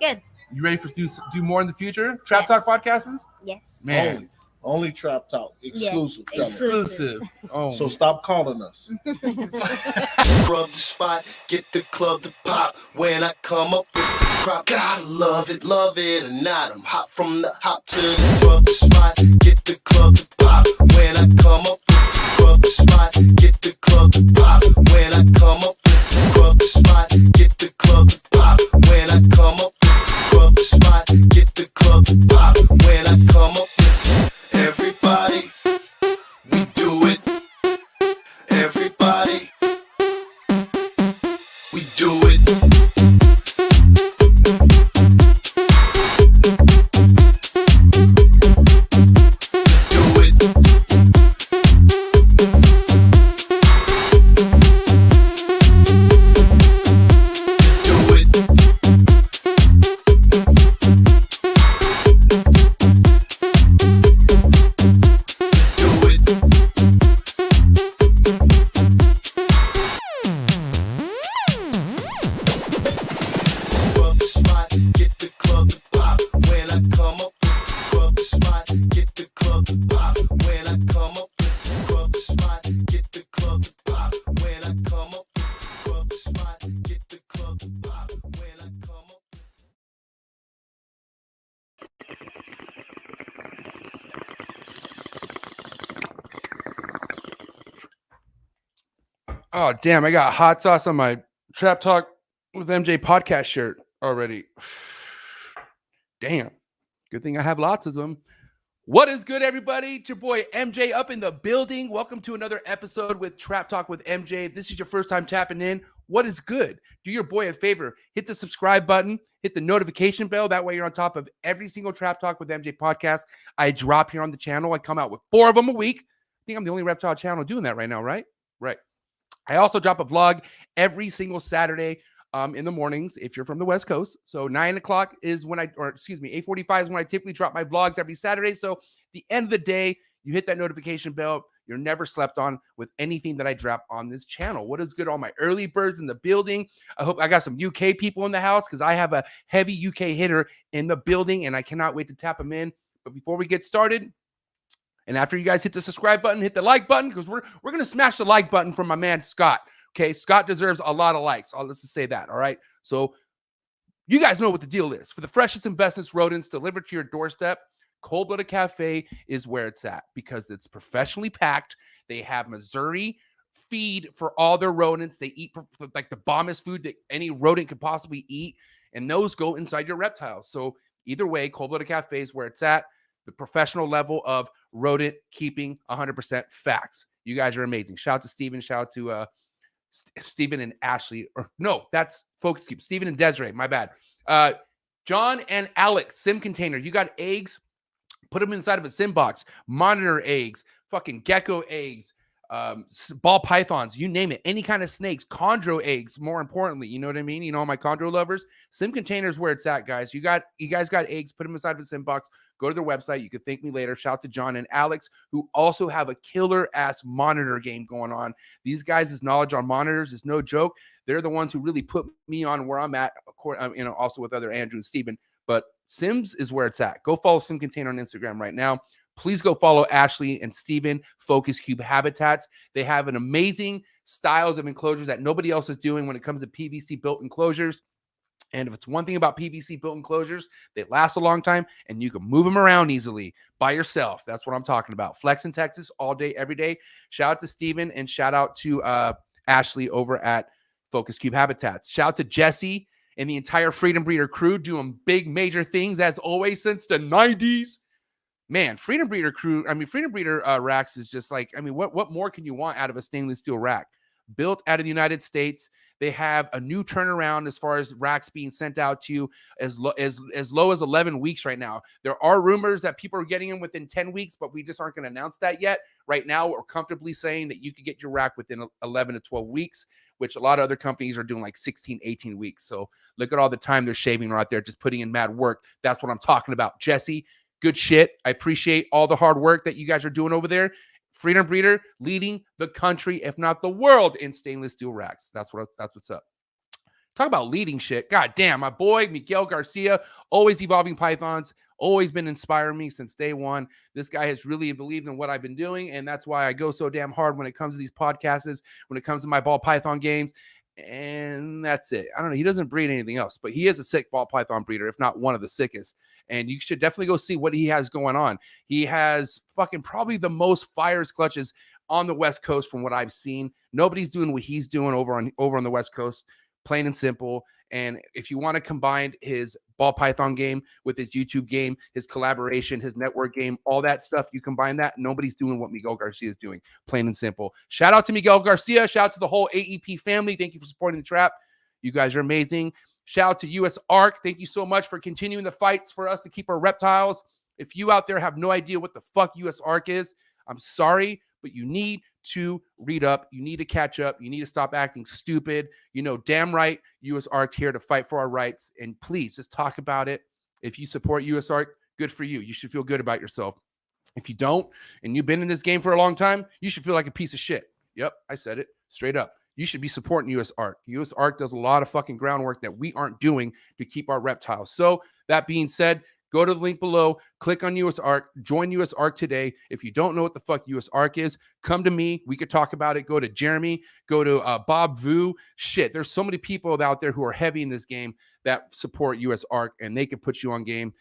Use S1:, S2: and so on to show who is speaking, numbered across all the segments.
S1: Good.
S2: You ready for do more in the future? Trap Talk podcasts?
S1: Yes.
S2: Man.
S3: Only Trap Talk. Exclusive.
S1: Yes.
S2: Exclusive. Oh.
S3: So stop calling us.
S4: Rub the spot, get the club to pop. When I come up with the crop, gotta love it or not. I'm hot from the hop to the rub the spot, get the club to pop. When I come up with the rub the spot, get the club to pop. When I come up with the rub the spot, get the club to pop. When I come up with the rub the spot, get the club to pop. When I come up with everybody, we do it. Everybody, we do it. Do it. Do it. Do it. Rub the spot, get the club to pop. When I come up with rub the spot, get the club to pop. When I come up with rub the spot, get the club to pop. When I come up with rub the spot, get the club to pop. When I come up with
S2: Oh, damn. I got hot sauce on my Trap Talk with MJ podcast shirt already. Damn. Good thing I have lots of them. What is good, everybody? It's your boy MJ up in the building. Welcome to another episode with Trap Talk with MJ. If this is your first time tapping in, what is good? Do your boy a favor. Hit the subscribe button. Hit the notification bell. That way you're on top of every single Trap Talk with MJ podcast I drop here on the channel. I come out with 4 of them a week. I think I'm the only reptile channel doing that right now, right? Right. I also drop a vlog every single Saturday in the mornings if you're from the West Coast. So 9 o'clock is when 8:45 is when I typically drop my vlogs every Saturday. So at the end of the day, you hit that notification bell. You're never slept on with anything that I drop on this channel. What is good? All my early birds in the building. I hope I got some UK people in the house because I have a heavy UK hitter in the building and I cannot wait to tap them in. But before we get started, and after you guys hit the subscribe button, hit the like button, because we're going to smash the like button for my man, Scott. Okay, Scott deserves a lot of likes. Let's just say that, all right? So you guys know what the deal is. For the freshest and bestest rodents delivered to your doorstep, Cold Blooded Cafe is where it's at because it's professionally packed. They have Missouri feed for all their rodents. They eat like the bombest food that any rodent could possibly eat, and those go inside your reptiles. So either way, Cold Blooded Cafe is where it's at. The professional level of rodent keeping, 100% facts. You guys are amazing. Shout out to Steven. Shout out to Steven and Ashley. Or no, that's Focus Keep. Steven and Desiree. My bad. John and Alex, sim container. You got eggs. Put them inside of a sim box. Monitor eggs. Fucking gecko eggs. Ball pythons, you name it, any kind of snakes, chondro eggs, more importantly, you know what I mean? You know, all my chondro lovers, sim containers where it's at, guys. You guys got eggs, put them inside of a sim box, go to their website. You can thank me later. Shout out to John and Alex, who also have a killer ass monitor game going on. These guys' knowledge on monitors is no joke. They're the ones who really put me on where I'm at, you know, also with other Andrew and Steven, but Sims is where it's at. Go follow Sim Container on Instagram right now. Please go follow Ashley and Steven, Focus Cube Habitats. They have an amazing styles of enclosures that nobody else is doing when it comes to PVC built enclosures. And if it's one thing about PVC built enclosures, they last a long time and you can move them around easily by yourself. That's what I'm talking about. Flex in Texas all day, every day. Shout out to Steven and shout out to Ashley over at Focus Cube Habitats. Shout out to Jesse and the entire Freedom Breeder crew doing big major things as always since the 90s. Man, Freedom Breeder crew, Freedom Breeder racks is just like, what more can you want out of a stainless steel rack? Built out of the United States. They have a new turnaround as far as racks being sent out to you as low as 11 weeks right now. There are rumors that people are getting them within 10 weeks, but we just aren't going to announce that yet. Right now, we're comfortably saying that you could get your rack within 11 to 12 weeks, which a lot of other companies are doing like 16, 18 weeks. So look at all the time they're shaving right there, just putting in mad work. That's what I'm talking about. Jesse, good shit. I appreciate all the hard work that you guys are doing over there. Freedom Breeder leading the country, if not the world, in stainless steel racks. That's what's up. Talk about leading shit. God damn, my boy Miguel Garcia, always evolving pythons, always been inspiring me since day one. This guy has really believed in what I've been doing, and that's why I go so damn hard when it comes to these podcasts, when it comes to my ball python games. And that's it. I don't know. He doesn't breed anything else, but he is a sick ball python breeder, if not one of the sickest. And you should definitely go see what he has going on. He has fucking probably the most fires clutches on the West Coast from what I've seen. Nobody's doing what he's doing over on the West Coast, plain and simple. And if you want to combine his ball python game with his YouTube game, his collaboration, his network game, all that stuff, you combine that, nobody's doing what Miguel Garcia is doing, plain and simple. Shout out to Miguel Garcia. Shout out to the whole AEP family. Thank you for supporting the trap. You guys are amazing. Shout out to US Arc. Thank you so much for continuing the fights for us to keep our reptiles. If you out there have no idea what the fuck US Arc is, I'm sorry, but you need to read up. You need to catch up. You need to stop acting stupid. You know, damn right, US Arc here to fight for our rights. And please just talk about it. If you support US Arc, good for you. You should feel good about yourself. If you don't, and you've been in this game for a long time, you should feel like a piece of shit. Yep, I said it straight up. You should be supporting US Arc. US Arc does a lot of fucking groundwork that we aren't doing to keep our reptiles. So that being said, go to the link below, click on US Arc, join US Arc today. If you don't know what the fuck US Arc is, come to me. We could talk about it. Go to Jeremy, go to Bob Vu. Shit, there's so many people out there who are heavy in this game that support US Arc, and they can put you on game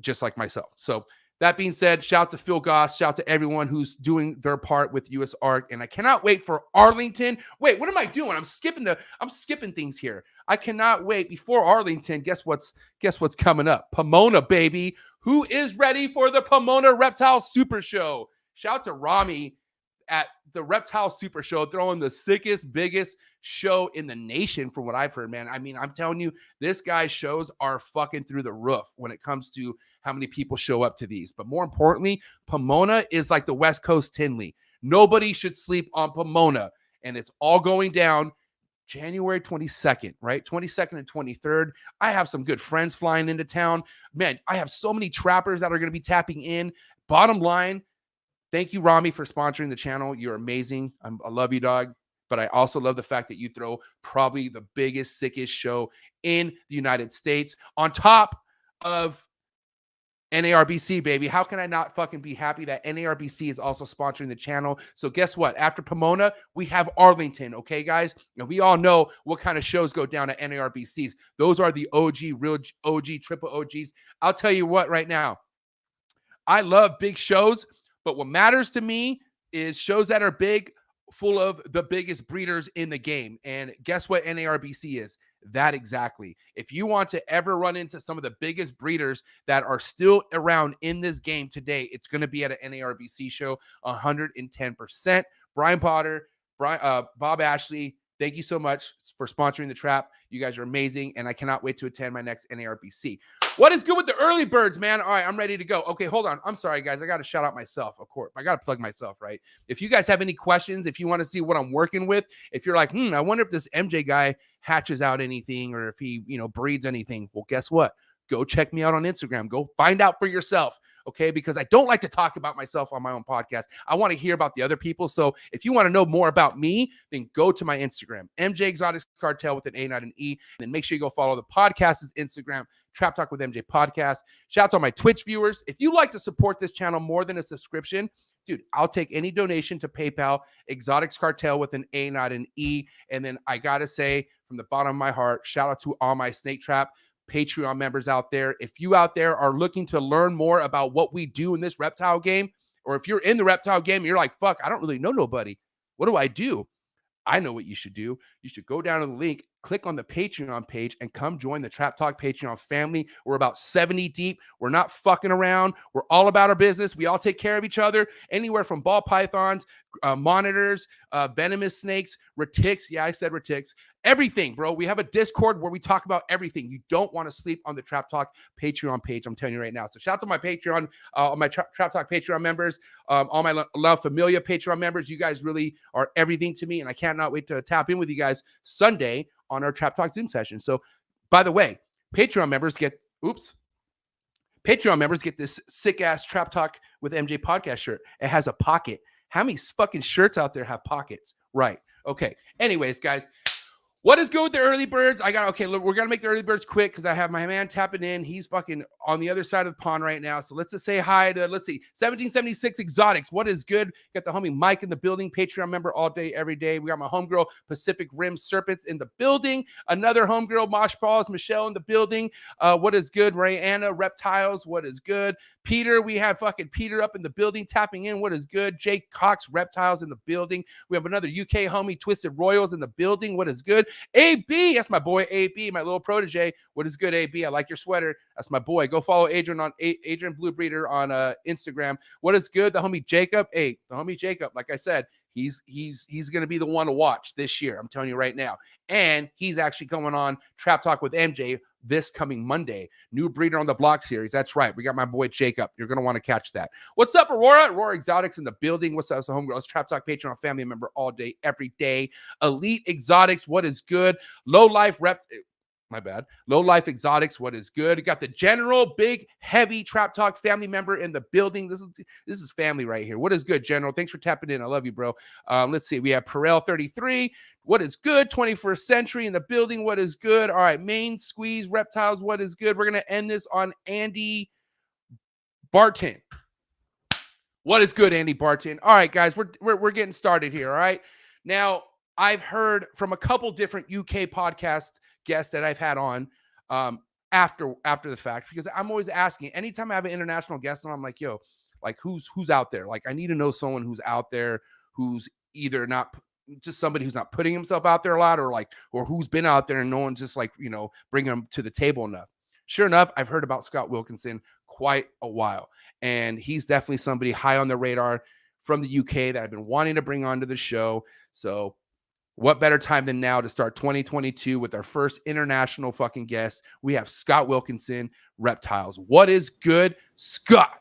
S2: just like myself. So that being said, shout out to Phil Goss, shout out to everyone who's doing their part with US Arc, and I cannot wait for Arlington. Wait, what am I doing? I'm skipping things here. I cannot wait before Arlington. Guess what's coming up? Pomona, baby. Who is ready for the Pomona Reptile Super Show? Shout out to Rami at the Reptile Super Show, throwing the sickest, biggest show in the nation from what I've heard, man. I mean, I'm telling you, this guy's shows are fucking through the roof when it comes to how many people show up to these. But more importantly, Pomona is like the West Coast Tinley. Nobody should sleep on Pomona. And it's all going down January 22nd, right? 22nd and 23rd. I have some good friends flying into town. Man, I have so many trappers that are going to be tapping in. Bottom line, thank you, Rami, for sponsoring the channel. You're amazing. I love you, dog. But I also love the fact that you throw probably the biggest, sickest show in the United States on top of NARBC, baby. How can I not fucking be happy that NARBC is also sponsoring the channel? So guess what? After Pomona, we have Arlington, okay, guys? And we all know what kind of shows go down at NARBCs. Those are the OG, real OG, triple OGs. I'll tell you what right now. I love big shows, but what matters to me is shows that are big, full of the biggest breeders in the game. And guess what NARBC is? That exactly. If you want to ever run into some of the biggest breeders that are still around in this game today, it's going to be at an NARBC show, 110%. Brian Potter, Bob Ashley, thank you so much for sponsoring the trap. You guys are amazing, and I cannot wait to attend my next NARBC. What is good with the early birds, man? All right, I'm ready to go. Okay, hold on. I'm sorry, guys. I got to shout out myself, of course. I got to plug myself, right? If you guys have any questions, if you want to see what I'm working with, if you're like, I wonder if this MJ guy hatches out anything or if he, breeds anything. Well, guess what? Go check me out on Instagram. Go find out for yourself, okay? Because I don't like to talk about myself on my own podcast. I want to hear about the other people. So if you want to know more about me, then go to my Instagram, mjexoticscartal with an A, not an E. And then make sure you go follow the podcast's Instagram, Trap Talk with MJ Podcast. Shout out to all my Twitch viewers. If you like to support this channel more than a subscription, dude, I'll take any donation to PayPal, Exotics Cartel with an A, not an E. And then I got to say, from the bottom of my heart, shout out to all my Snake Trap Patreon members out there. If you out there are looking to learn more about what we do in this reptile game, or if you're in the reptile game and you're like, fuck, I don't really know nobody. What do I do? I know what you should do. You should go down to the link, click on the Patreon page, and come join the Trap Talk Patreon family. We're about 70 deep. We're not fucking around. We're all about our business. We all take care of each other. Anywhere from ball pythons, monitors, venomous snakes, retics. Yeah, I said retics. Everything, bro. We have a Discord where we talk about everything. You don't want to sleep on the Trap Talk Patreon page. I'm telling you right now. So shout out to my Patreon, my Trap Talk Patreon members, all my La Familia Patreon members. You guys really are everything to me, and I cannot wait to tap in with you guys Sunday on our Trap Talk Zoom session. So, by the way, Patreon members get this sick ass Trap Talk with MJ podcast shirt. It has a pocket. How many fucking shirts out there have pockets? Right. Okay. Anyways, guys, What is good with the early birds? Look, we're gonna make the early birds quick because I have my man tapping in. He's fucking on the other side of the pond right now. So let's just say hi to 1776 Exotics. What is good? Got the homie Mike in the building, Patreon member all day, every day. We got my homegirl Pacific Rim Serpents in the building. Another homegirl Mosh Balls, Michelle in the building. What is good? Rayanna, Reptiles. What is good? Peter, we have fucking Peter up in the building tapping in. What is good? Jake Cox, Reptiles in the building. We have another UK homie, Twisted Royals in the building. What is good? AB, that's my boy AB, my little protege. What is good, AB? I like your sweater. That's my boy. Go follow Adrian on Adrian Blue Breeder on Instagram. What is good? The homie Jacob. Hey, the homie Jacob, like I said, he's gonna be the one to watch this year. I'm telling you right now. And he's actually going on Trap Talk with MJ this coming Monday. New Breeder on the Block series. That's right. We got my boy Jacob. You're going to want to catch that. What's up, Aurora? Aurora Exotics in the building. What's up, so homegirls? Trap Talk Patreon family member all day, every day. Elite Exotics. What is good? Low Life Low Life Exotics. What is good? We got the General, big, heavy Trap Talk family member in the building. This is family right here. What is good, General? Thanks for tapping in. I love you, bro. Let's see. We have Perel 33. What is good? 21st Century in the building. What is good? All right. Main Squeeze Reptiles. What is good? We're going to end this on Andy Barton. What is good, Andy Barton? All right, guys. We're getting started here. All right. Now, I've heard from a couple different UK podcast guests that I've had on after the fact, because I'm always asking, anytime I have an international guest on, I'm like, yo, like who's out there? Like, I need to know someone who's out there, who's either not just somebody who's not putting himself out there a lot, or who's been out there and no one's just like, bringing them to the table enough. Sure enough, I've heard about Scott Wilkinson quite a while, and he's definitely somebody high on the radar from the UK that I've been wanting to bring onto the show. So what better time than now to start 2022 with our first international fucking guest? We have Scott Wilkinson, Reptiles. What is good, Scott?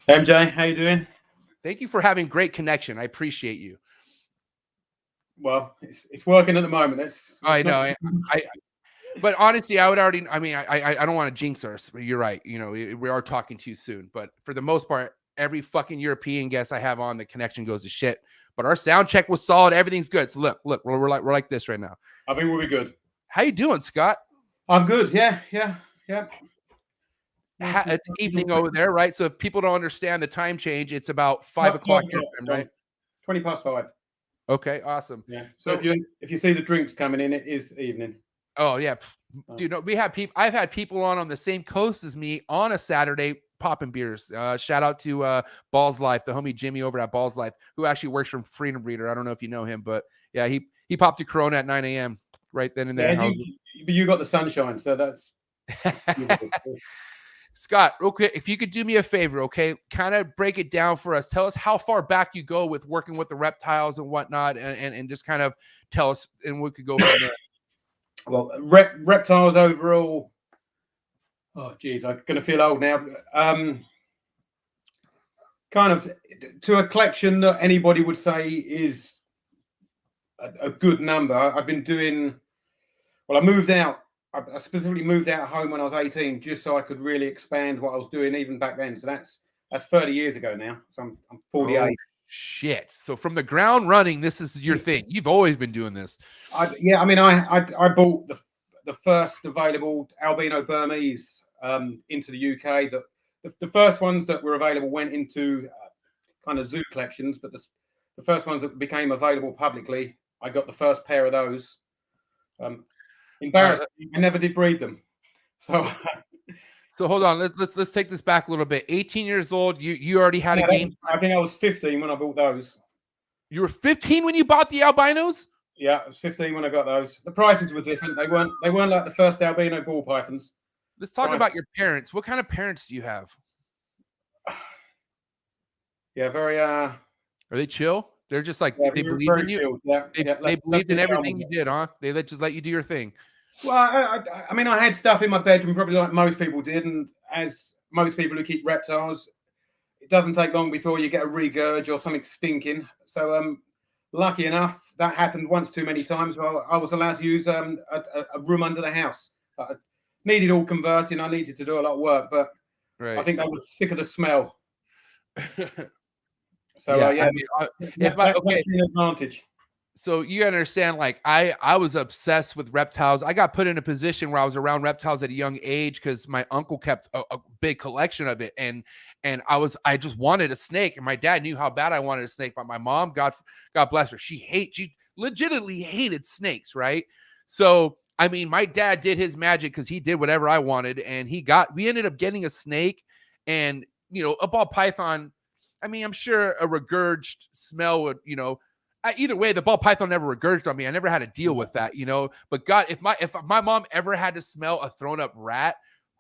S1: Hey, MJ, how you doing?
S2: Thank you for having great connection. I appreciate you.
S1: Well, it's working at the moment.
S2: I know. But honestly, I don't want to jinx us, but you're right. We are talking too soon. But for the most part, every fucking European guest I have on, the connection goes to shit. But our sound check was solid. Everything's good. So look, we're like this right now.
S1: I think we'll be good.
S2: How you doing, Scott?
S1: I'm good. Yeah.
S2: It's evening over there, right? So if people don't understand the time change, it's about 5 o'clock your time, right?
S1: 20 past 5.
S2: Okay, awesome.
S1: Yeah. So if you see the drinks coming in, it is evening.
S2: Oh yeah, dude. No, I've had people on the same coast as me on a Saturday popping beers. Shout out to Balls Life, the homie Jimmy over at Balls Life, who actually works from Freedom Breeder. I don't know if you know him, but yeah, he popped a Corona at 9 a.m. right then and there.
S1: Yeah, you got the sunshine, so that's.
S2: Scott, okay, if you could do me a favor, okay, kind of break it down for us. Tell us how far back you go with working with the reptiles and whatnot, and just kind of tell us, and we could go from there.
S1: Well, reptiles overall. Oh, geez, I'm going to feel old now. Kind of to a collection that anybody would say is a good number. I've been doing. Well, I moved out. I specifically moved out of home when I was 18, just so I could really expand what I was doing even back then. So that's 30 years ago now. So I'm 48.
S2: Oh, shit. So from the ground running, this is your thing. You've always been doing this.
S1: I bought the first available albino Burmese into the UK. The first ones that were available went into kind of zoo collections, but the first ones that became available publicly, I got the first pair of those. Embarrassing. I never did breed them. So
S2: hold on. Let's take this back a little bit. 18 years old. You already had a game.
S1: I think I was 15 when I bought those.
S2: You were 15 when you bought the albinos?
S1: Yeah, I was 15 when I got those. The prices were different. They weren't like the first albino ball pythons.
S2: Let's talk about your parents. What kind of parents do you have?
S1: Yeah, very.
S2: Are they chill? They're just like they believe in you. They believed in everything you did, huh? They just let you do your thing.
S1: Well, I mean, I had stuff in my bedroom, probably like most people did, and as most people who keep reptiles, it doesn't take long before you get a regurg or something stinking. So, lucky enough, that happened once too many times. Well, I was allowed to use a room under the house. I needed all converting. I needed to do a lot of work, but I think I was sick of the smell. So,
S2: yeah. An advantage. So you understand, like I was obsessed with reptiles. I got put in a position where I was around reptiles at a young age because my uncle kept a big collection of it, and I just wanted a snake, and my dad knew how bad I wanted a snake, but my mom, God bless her, she legitimately hated snakes, right? So I mean, my dad did his magic because he did whatever I wanted, and we ended up getting a snake, and a ball python. I mean, I'm sure a regurged smell would, either way, the ball python never regurged on me. I never had to deal with that, But God, if my mom ever had to smell a thrown up rat,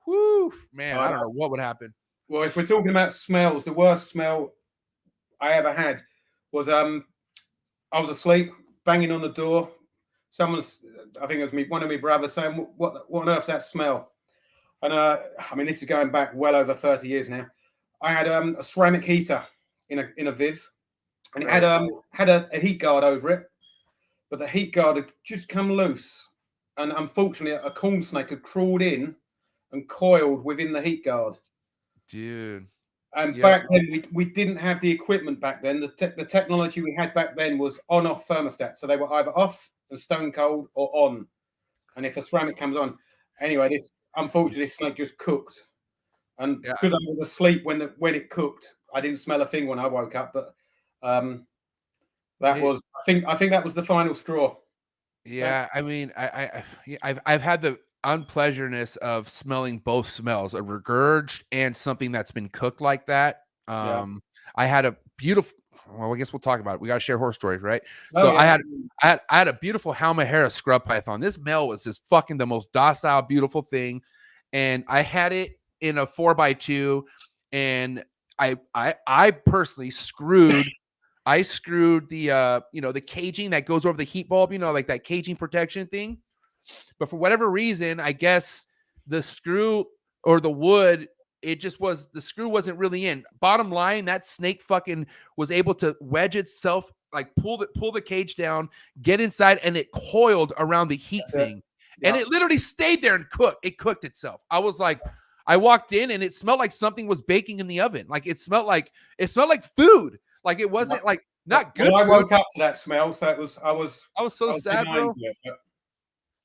S2: whoo, man, I don't know what would happen.
S1: Well, if we're talking about smells, the worst smell I ever had was I was asleep, banging on the door. I think it was one of my brothers saying, "What on earth's that smell?" And I mean, this is going back well over 30 years now. I had a ceramic heater in a Viv. And it had a heat guard over it, but the heat guard had just come loose, and unfortunately, a corn snake had crawled in and coiled within the heat guard.
S2: Dude.
S1: And back then, we didn't have the equipment back then. The technology we had back then was on-off thermostat, so they were either off and stone cold or on. And if a ceramic comes on, anyway, unfortunately, this snake just cooked, and because I was asleep when it cooked, I didn't smell a thing when I woke up, but. I think that was the final straw.
S2: Yeah, I mean, I've had the unpleasantness of smelling both smells, a regurged and something that's been cooked like that. I had a beautiful. Well, I guess we'll talk about it. We got to share horror stories, right? I had a beautiful Halmahera scrub python. This male was just fucking the most docile, beautiful thing, and I had it in a 4x2, and I personally screwed. I screwed the the caging that goes over the heat bulb, like that caging protection thing. But for whatever reason, I guess the screw or the wood, the screw wasn't really in. Bottom line, that snake fucking was able to wedge itself, like pull the cage down, get inside, and it coiled around the heat thing. And it literally stayed there and cooked. It cooked itself. I was like, I walked in and it smelled like something was baking in the oven. Like it smelled like food. Like it wasn't like not good.
S1: Well, I woke up to that smell, so I was
S2: so sad, bro.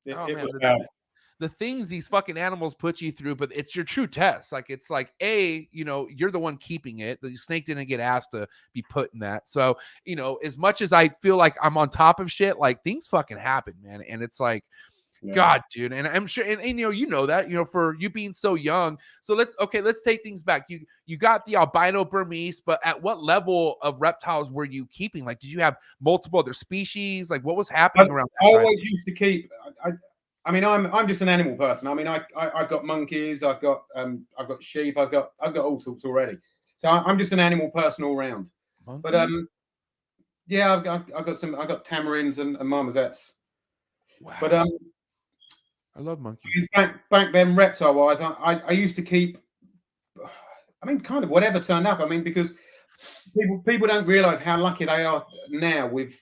S1: It was bad.
S2: The things these fucking animals put you through, but it's your true test. Like it's like you're the one keeping it. The snake didn't get asked to be put in that. So as much as I feel like I'm on top of shit, like things fucking happen, man. And it's like. Yeah. God, dude, and I'm sure, and that, for you being so young. So let's take things back. You got the albino Burmese, but at what level of reptiles were you keeping? Like, did you have multiple other species? Like, what was happening around that time?
S1: I always used to keep. I mean, I'm just an animal person. I mean, I've got monkeys, I've got sheep, I've got all sorts already. So I'm just an animal person all round. Monkey? But I've got tamarins and marmosets.
S2: Wow.
S1: But
S2: I love monkeys.
S1: Back then, reptile-wise, I used to keep, I mean, kind of whatever turned up. I mean, because people don't realise how lucky they are now with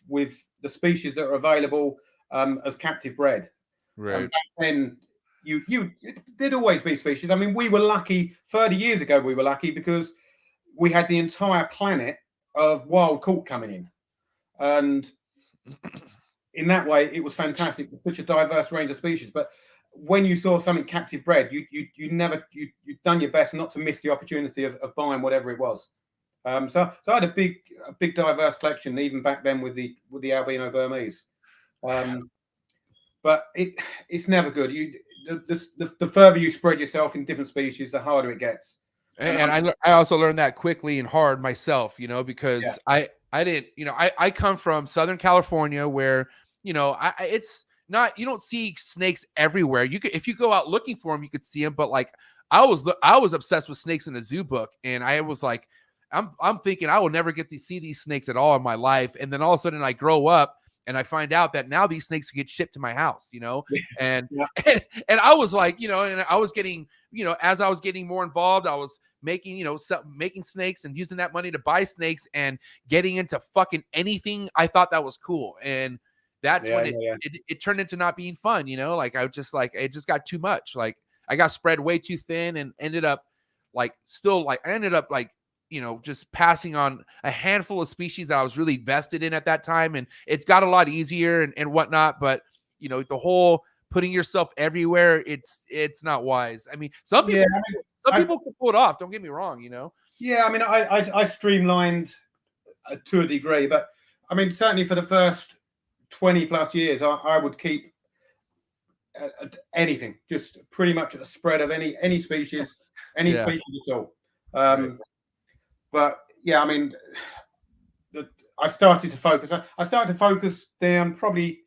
S1: the species that are available as captive bred.
S2: Right.
S1: Back then, there'd always be species. I mean, we were lucky 30 years ago. We were lucky because we had the entire planet of wild caught coming in, and in that way, it was fantastic with such a diverse range of species. But when you saw something captive bred, you'd done your best not to miss the opportunity of buying whatever it was. So I had a big diverse collection even back then with the albino Burmese. But it's never good. The further you spread yourself in different species, the harder it gets.
S2: And I also learned that quickly and hard myself, because I didn't, I come from Southern California where, it's not, you don't see snakes everywhere. If you go out looking for them, you could see them. But like, I was obsessed with snakes in a zoo book. And I was like, I'm thinking I will never get to see these snakes at all in my life. And then all of a sudden I grow up and I find out that now these snakes get shipped to my house, and I was like, and I was getting, as I was getting more involved, I was making, making snakes and using that money to buy snakes and getting into fucking anything I thought that was cool. And that's when it turned into not being fun, like I just like, it just got too much. Like I got spread way too thin and ended up like, just passing on a handful of species that I was really vested in at that time. And it got a lot easier and whatnot. But, the whole putting yourself everywhere, it's not wise. I mean, some people can pull it off. Don't get me wrong,
S1: Yeah, I mean, I streamlined to a degree, but I mean, certainly for the first 20 plus years, I would keep anything, just pretty much a spread of any species, species at all. But yeah, I mean, I started to focus. I started to focus down probably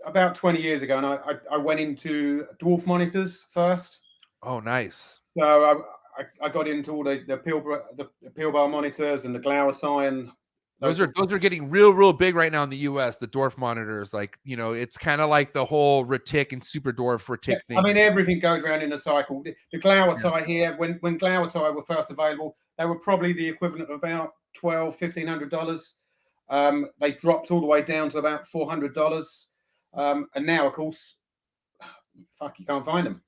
S1: about 20 years ago, and I went into Dwarf Monitors first.
S2: Oh, nice.
S1: So I got into all the Pilbar monitors and the Glauertai, and
S2: those are getting real big right now in the US, the Dwarf Monitors. Like, it's kind of like the whole Retic and Super Dwarf Retic thing.
S1: I mean, everything goes around in a cycle. The Glauertai here, when Glauertai were first available, they were probably the equivalent of about $1,500. They dropped all the way down to about $400. And now, of course, you can't find them.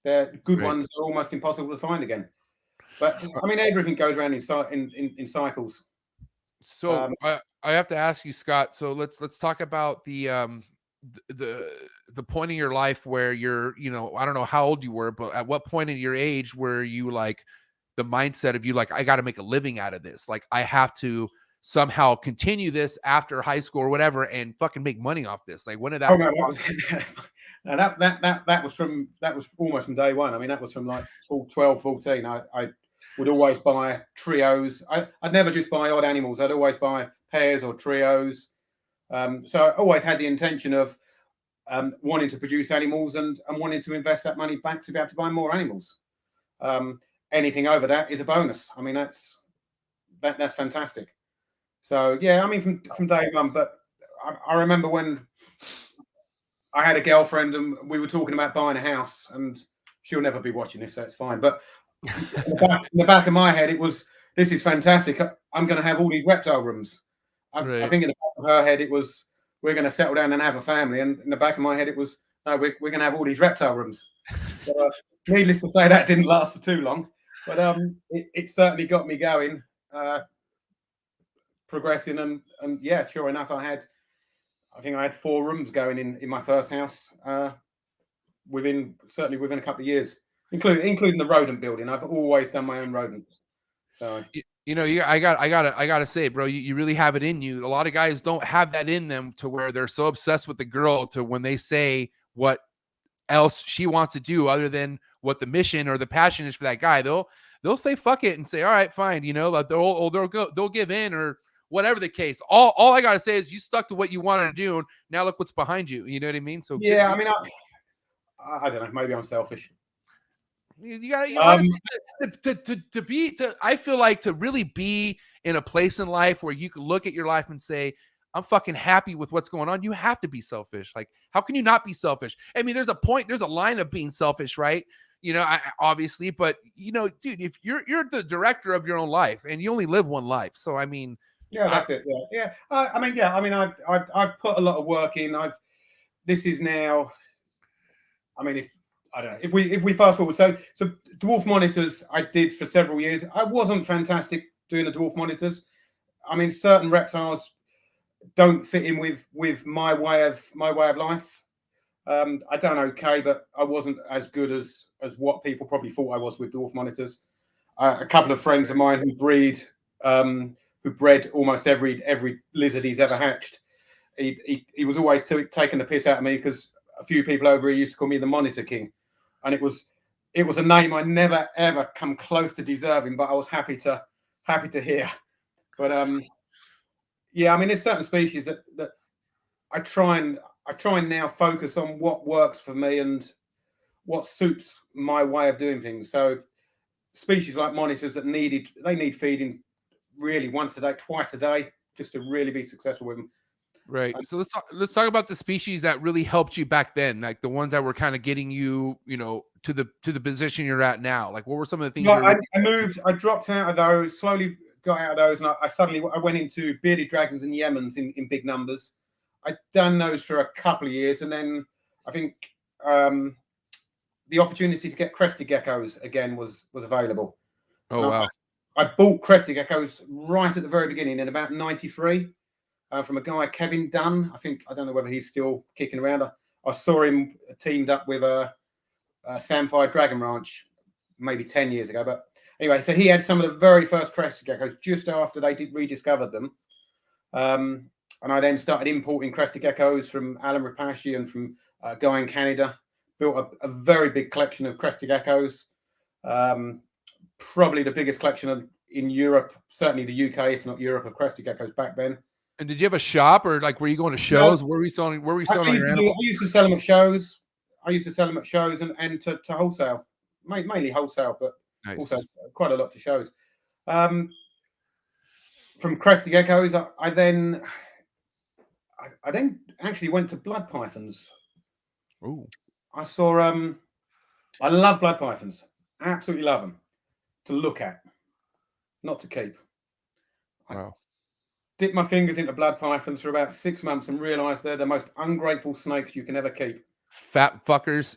S1: The good ones are almost impossible to find again. But I mean, everything goes around in cycles.
S2: So I have to ask you, Scott. So let's talk about the point in your life where you're, I don't know how old you were, but at what point in your age were you like the mindset of you like, I got to make a living out of this. Like, I have to somehow continue this after high school or whatever and fucking make money off this. Like, when did that?
S1: Oh, no, that was almost from day one. I mean, that was from like 12, 14. I would always buy trios. I'd never just buy odd animals. I'd always buy pairs or trios. So I always had the intention of wanting to produce animals and wanting to invest that money back to be able to buy more animals. Anything over that is a bonus. I mean, that's fantastic. So yeah, I mean, from day one. But I remember when I had a girlfriend and we were talking about buying a house, and she'll never be watching this, so it's fine. But in the back of my head, it was, this is fantastic. I'm going to have all these reptile rooms. I think in the back of her head, it was, we're going to settle down and have a family. And in the back of my head, it was, no, we're going to have all these reptile rooms. But, needless to say, that didn't last for too long. But it certainly got me going, progressing. And yeah, sure enough, I think I had 4 rooms going in my first house within a couple of years. Including the rodent building. I've always done my own rodents. So
S2: I gotta say, bro, you really have it in you. A lot of guys don't have that in them to where they're so obsessed with the girl to when they say what else she wants to do other than what the mission or the passion is for that guy, they'll say fuck it and say, all right, fine, like they'll give in or whatever the case. All I gotta say is you stuck to what you wanted to do, and now look what's behind you. You know what I mean? So
S1: yeah, I mean, I don't know. Maybe I'm selfish.
S2: You gotta, I feel like to really be in a place in life where you can look at your life and say, I'm fucking happy with what's going on. You have to be selfish. Like, how can you not be selfish? I mean, there's a line of being selfish, right? Obviously, but dude, if you're the director of your own life and you only live one life. So, I mean,
S1: yeah, that's it. Yeah. I've put a lot of work in. This is now, I mean, I don't know if we fast forward. So Dwarf Monitors I did for several years. I wasn't fantastic doing the Dwarf Monitors. I mean, certain reptiles don't fit in with my way of life. I done okay, but I wasn't as good as what people probably thought I was with Dwarf Monitors. A couple of friends of mine who bred almost every lizard he's ever hatched. He was always taking the piss out of me because a few people over here used to call me the Monitor King. And it was a name I never ever come close to deserving, but I was happy to hear. But yeah, I mean, there's certain species that I try and now focus on what works for me and what suits my way of doing things. So species like monitors that need feeding really once a day, twice a day, just to really be successful with them.
S2: Right. So let's talk about the species that really helped you back then, like the ones that were kind of getting you, to the position you're at now. Like, what were some of the things?
S1: I dropped out of those, slowly got out of those, and I went into bearded dragons and Yemens in big numbers. I'd done those for a couple of years, and then I think the opportunity to get Crested Geckos again was available.
S2: Oh, wow.
S1: I bought Crested Geckos right at the very beginning in about '93 from a guy, Kevin Dunn. I don't know whether he's still kicking around. I saw him teamed up with a Samphire Dragon Ranch maybe 10 years ago. But anyway, so he had some of the very first Crested Geckos just after they rediscovered them. And I then started importing Crested Geckos from Alan Rapace and from Guy in Canada. Built a very big collection of Crested Geckos. Probably the biggest collection in Europe, certainly the UK, if not Europe, of Crested Geckos back then.
S2: And did you have a shop, or like were you going to shows? Where were you selling? Where were you selling your animals?
S1: I used to sell them at shows. And to wholesale, mainly wholesale, but also quite a lot to shows. From Crested Geckos, I then actually went to blood pythons.
S2: Ooh.
S1: I saw. I love blood pythons. Absolutely love them. To look at, not to keep.
S2: Wow.
S1: Dipped my fingers into blood pythons for about 6 months and realized they're the most ungrateful snakes you can ever keep.
S2: Fat fuckers,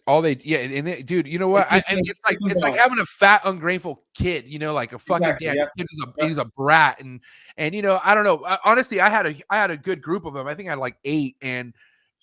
S2: dude, you know what? It's like having a fat, ungrateful kid. You know, like a fucking kid is a brat, and you know, I don't know. Honestly, I had a good group of them. I think I had like 8, and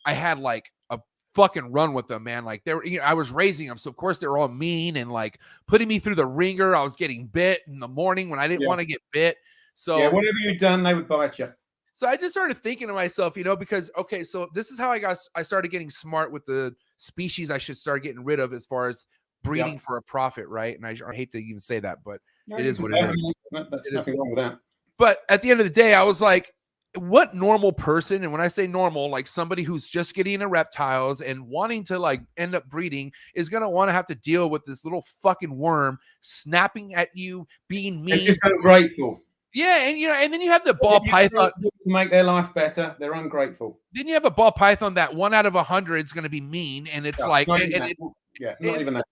S2: I had like a fucking run with them, man. Like I was raising them, so of course they were all mean and like putting me through the ringer. I was getting bit in the morning when I didn't want to get bit. So
S1: whatever you'd done, they would bite you.
S2: So I just started thinking to myself, you know, because okay, so this is how I started getting smart with the species I should start getting rid of as far as breeding for a profit, right? And I hate to even say that, but it is what it is.
S1: There's nothing wrong with that.
S2: But at the end of the day, I was like, what normal person, and when I say normal, like somebody who's just getting into reptiles and wanting to like end up breeding, is gonna want to have to deal with this little fucking worm snapping at you, being mean.
S1: They're just ungrateful.
S2: Yeah, and you know, and then you have the ball python
S1: to make their life better. They're ungrateful.
S2: Then you have a ball python that 1 out of 100 is going to be mean, and it's like, not even that.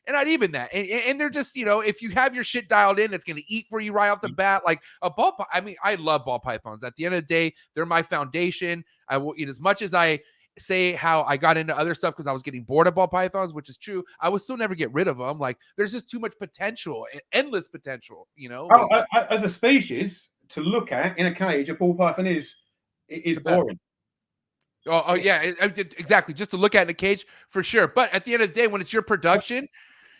S2: And not even that. And they're just, you know, if you have your shit dialed in, it's going to eat for you right off the bat. Like a ball. I mean, I love ball pythons. At the end of the day, they're my foundation. I will eat as much as I say how I got into other stuff because I was getting bored of ball pythons, which is true. I would still never get rid of them. Like there's just too much potential, endless potential, you know.
S1: As a species to look at in a cage, a ball python is boring.
S2: Oh yeah, exactly. Just to look at in a cage for sure. But at the end of the day, when it's your production,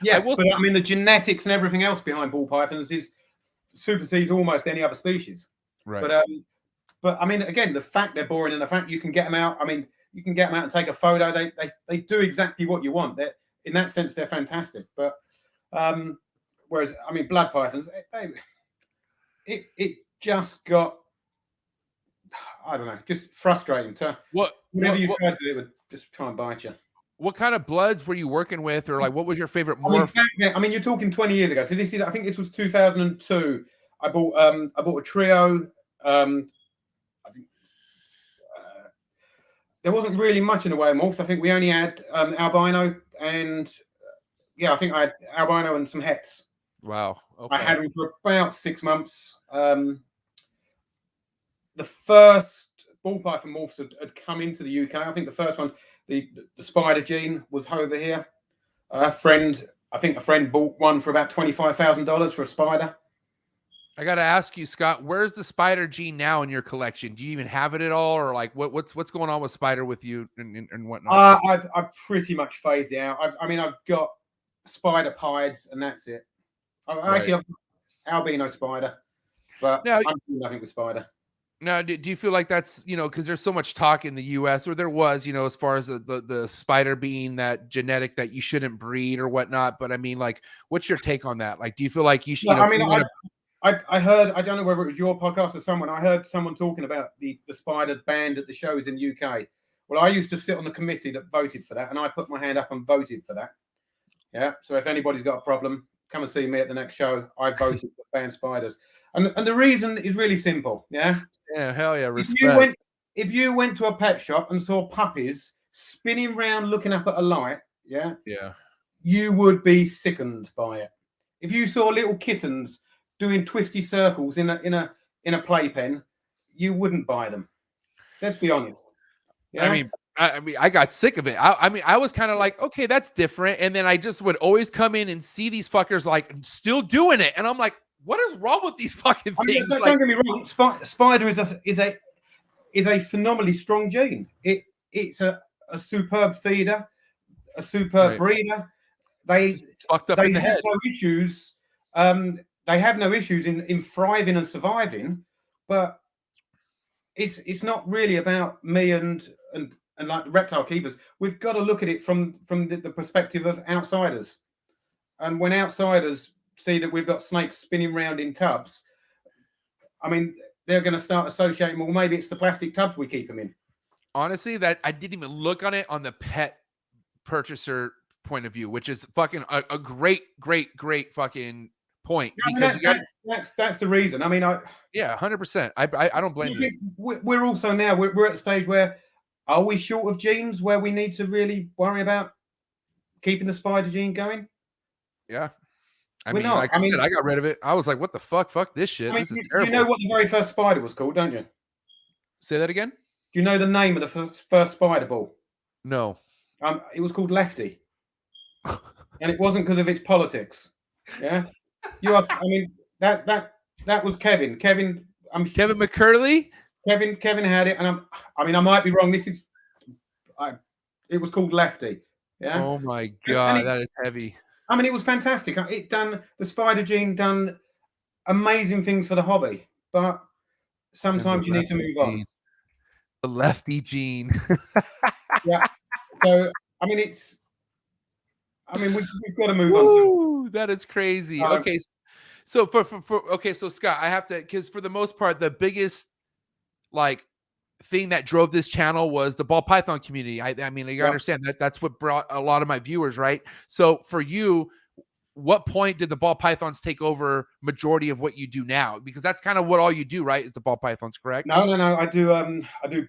S1: I mean the genetics and everything else behind ball pythons supersedes almost any other species.
S2: Right.
S1: But I mean, again, the fact they're boring and the fact you can get them out. I mean, you can get them out and take a photo. They do exactly what you want. They're, in that sense, they're fantastic. But whereas, I mean, blood pythons, it just got, I don't know, just frustrating. Whenever you tried to do it, would just try and bite you.
S2: What kind of bloods were you working with, or like what was your favorite morph?
S1: I mean, you're talking 20 years ago. So I think this was 2002. I bought a trio. I think there wasn't really much in the way of morphs. I think we only had albino and I think I had albino and some hets.
S2: Wow. Okay.
S1: I had them for about 6 months. The first ball python morphs had come into the UK. I think the first one, the spider gene, was over here. I think a friend bought one for about $25,000 for a spider.
S2: I got to ask you, Scott, where's the spider gene now in your collection? Do you even have it at all, or like what's going on with spider with you and whatnot?
S1: I've pretty much phased it out. I've got spider pieds and that's it. I've got albino spider, but I'm doing nothing with spider.
S2: Now, do you feel like that's, you know, because there's so much talk in the U.S., or there was, you know, as far as the spider being that genetic that you shouldn't breed or whatnot. But I mean, like, what's your take on that? Like, do you feel like you should?
S1: No, I heard, I don't know whether it was your podcast or someone, I heard someone talking about the spider banned at the shows in the UK. Well, I used to sit on the committee that voted for that, and I put my hand up and voted for that. Yeah. So if anybody's got a problem, come and see me at the next show. I voted for ban spiders. And the reason is really simple. Yeah.
S2: Yeah, hell yeah. Respect.
S1: If you went to a pet shop and saw puppies spinning around looking up at a light, yeah, you would be sickened by it. If you saw little kittens doing twisty circles in a playpen, you wouldn't buy them. Let's be honest. Yeah?
S2: I mean, I got sick of it. I was kind of like, okay, that's different. And then I just would always come in and see these fuckers like still doing it. And I'm like, what is wrong with these fucking
S1: I mean,
S2: things?
S1: don't
S2: Like,
S1: get me wrong. Spider is a phenomenally strong gene. It's a superb feeder, a superb
S2: Right.
S1: breeder. They
S2: fucked up in the
S1: have
S2: head.
S1: no issues. They have no issues in thriving and surviving, but it's not really about me and like the reptile keepers. We've got to look at it from the perspective of outsiders. And when outsiders see that we've got snakes spinning around in tubs, I mean, they're going to start associating. Well, maybe it's the plastic tubs we keep them in.
S2: Honestly, that I didn't even look on it on the pet purchaser point of view, which is fucking a great fucking point.
S1: Yeah, because that's the reason. I mean,
S2: 100%. I don't blame you.
S1: We're also now we're at the stage where are we short of genes where we need to really worry about keeping the spider gene going?
S2: Yeah. I
S1: We're
S2: mean,
S1: not.
S2: like I said, I got rid of it. I was like, what the fuck? Fuck this shit.
S1: I mean,
S2: this is terrible.
S1: You know what the very first spider was called, don't you?
S2: Say that again?
S1: Do you know the name of the first spider ball?
S2: No.
S1: It was called Lefty. And it wasn't because of its politics. Yeah. I mean, that was Kevin. Kevin
S2: McCurley?
S1: Kevin had it, and I might be wrong. It was called Lefty. Yeah.
S2: Oh my god, that is heavy.
S1: I mean, it was fantastic. The spider gene done amazing things for the hobby, but sometimes you need to move on.
S2: The lefty gene.
S1: Yeah. So I mean, we've got to move on.
S2: That is crazy. Okay. So so Scott, I have to, because for the most part, the biggest like thing that drove this channel was the ball python community. I mean, you understand that's what brought a lot of my viewers, right? So for you, what point did the ball pythons take over majority of what you do now? Because that's kind of what all you do, right? Is the ball pythons, correct?
S1: No. I do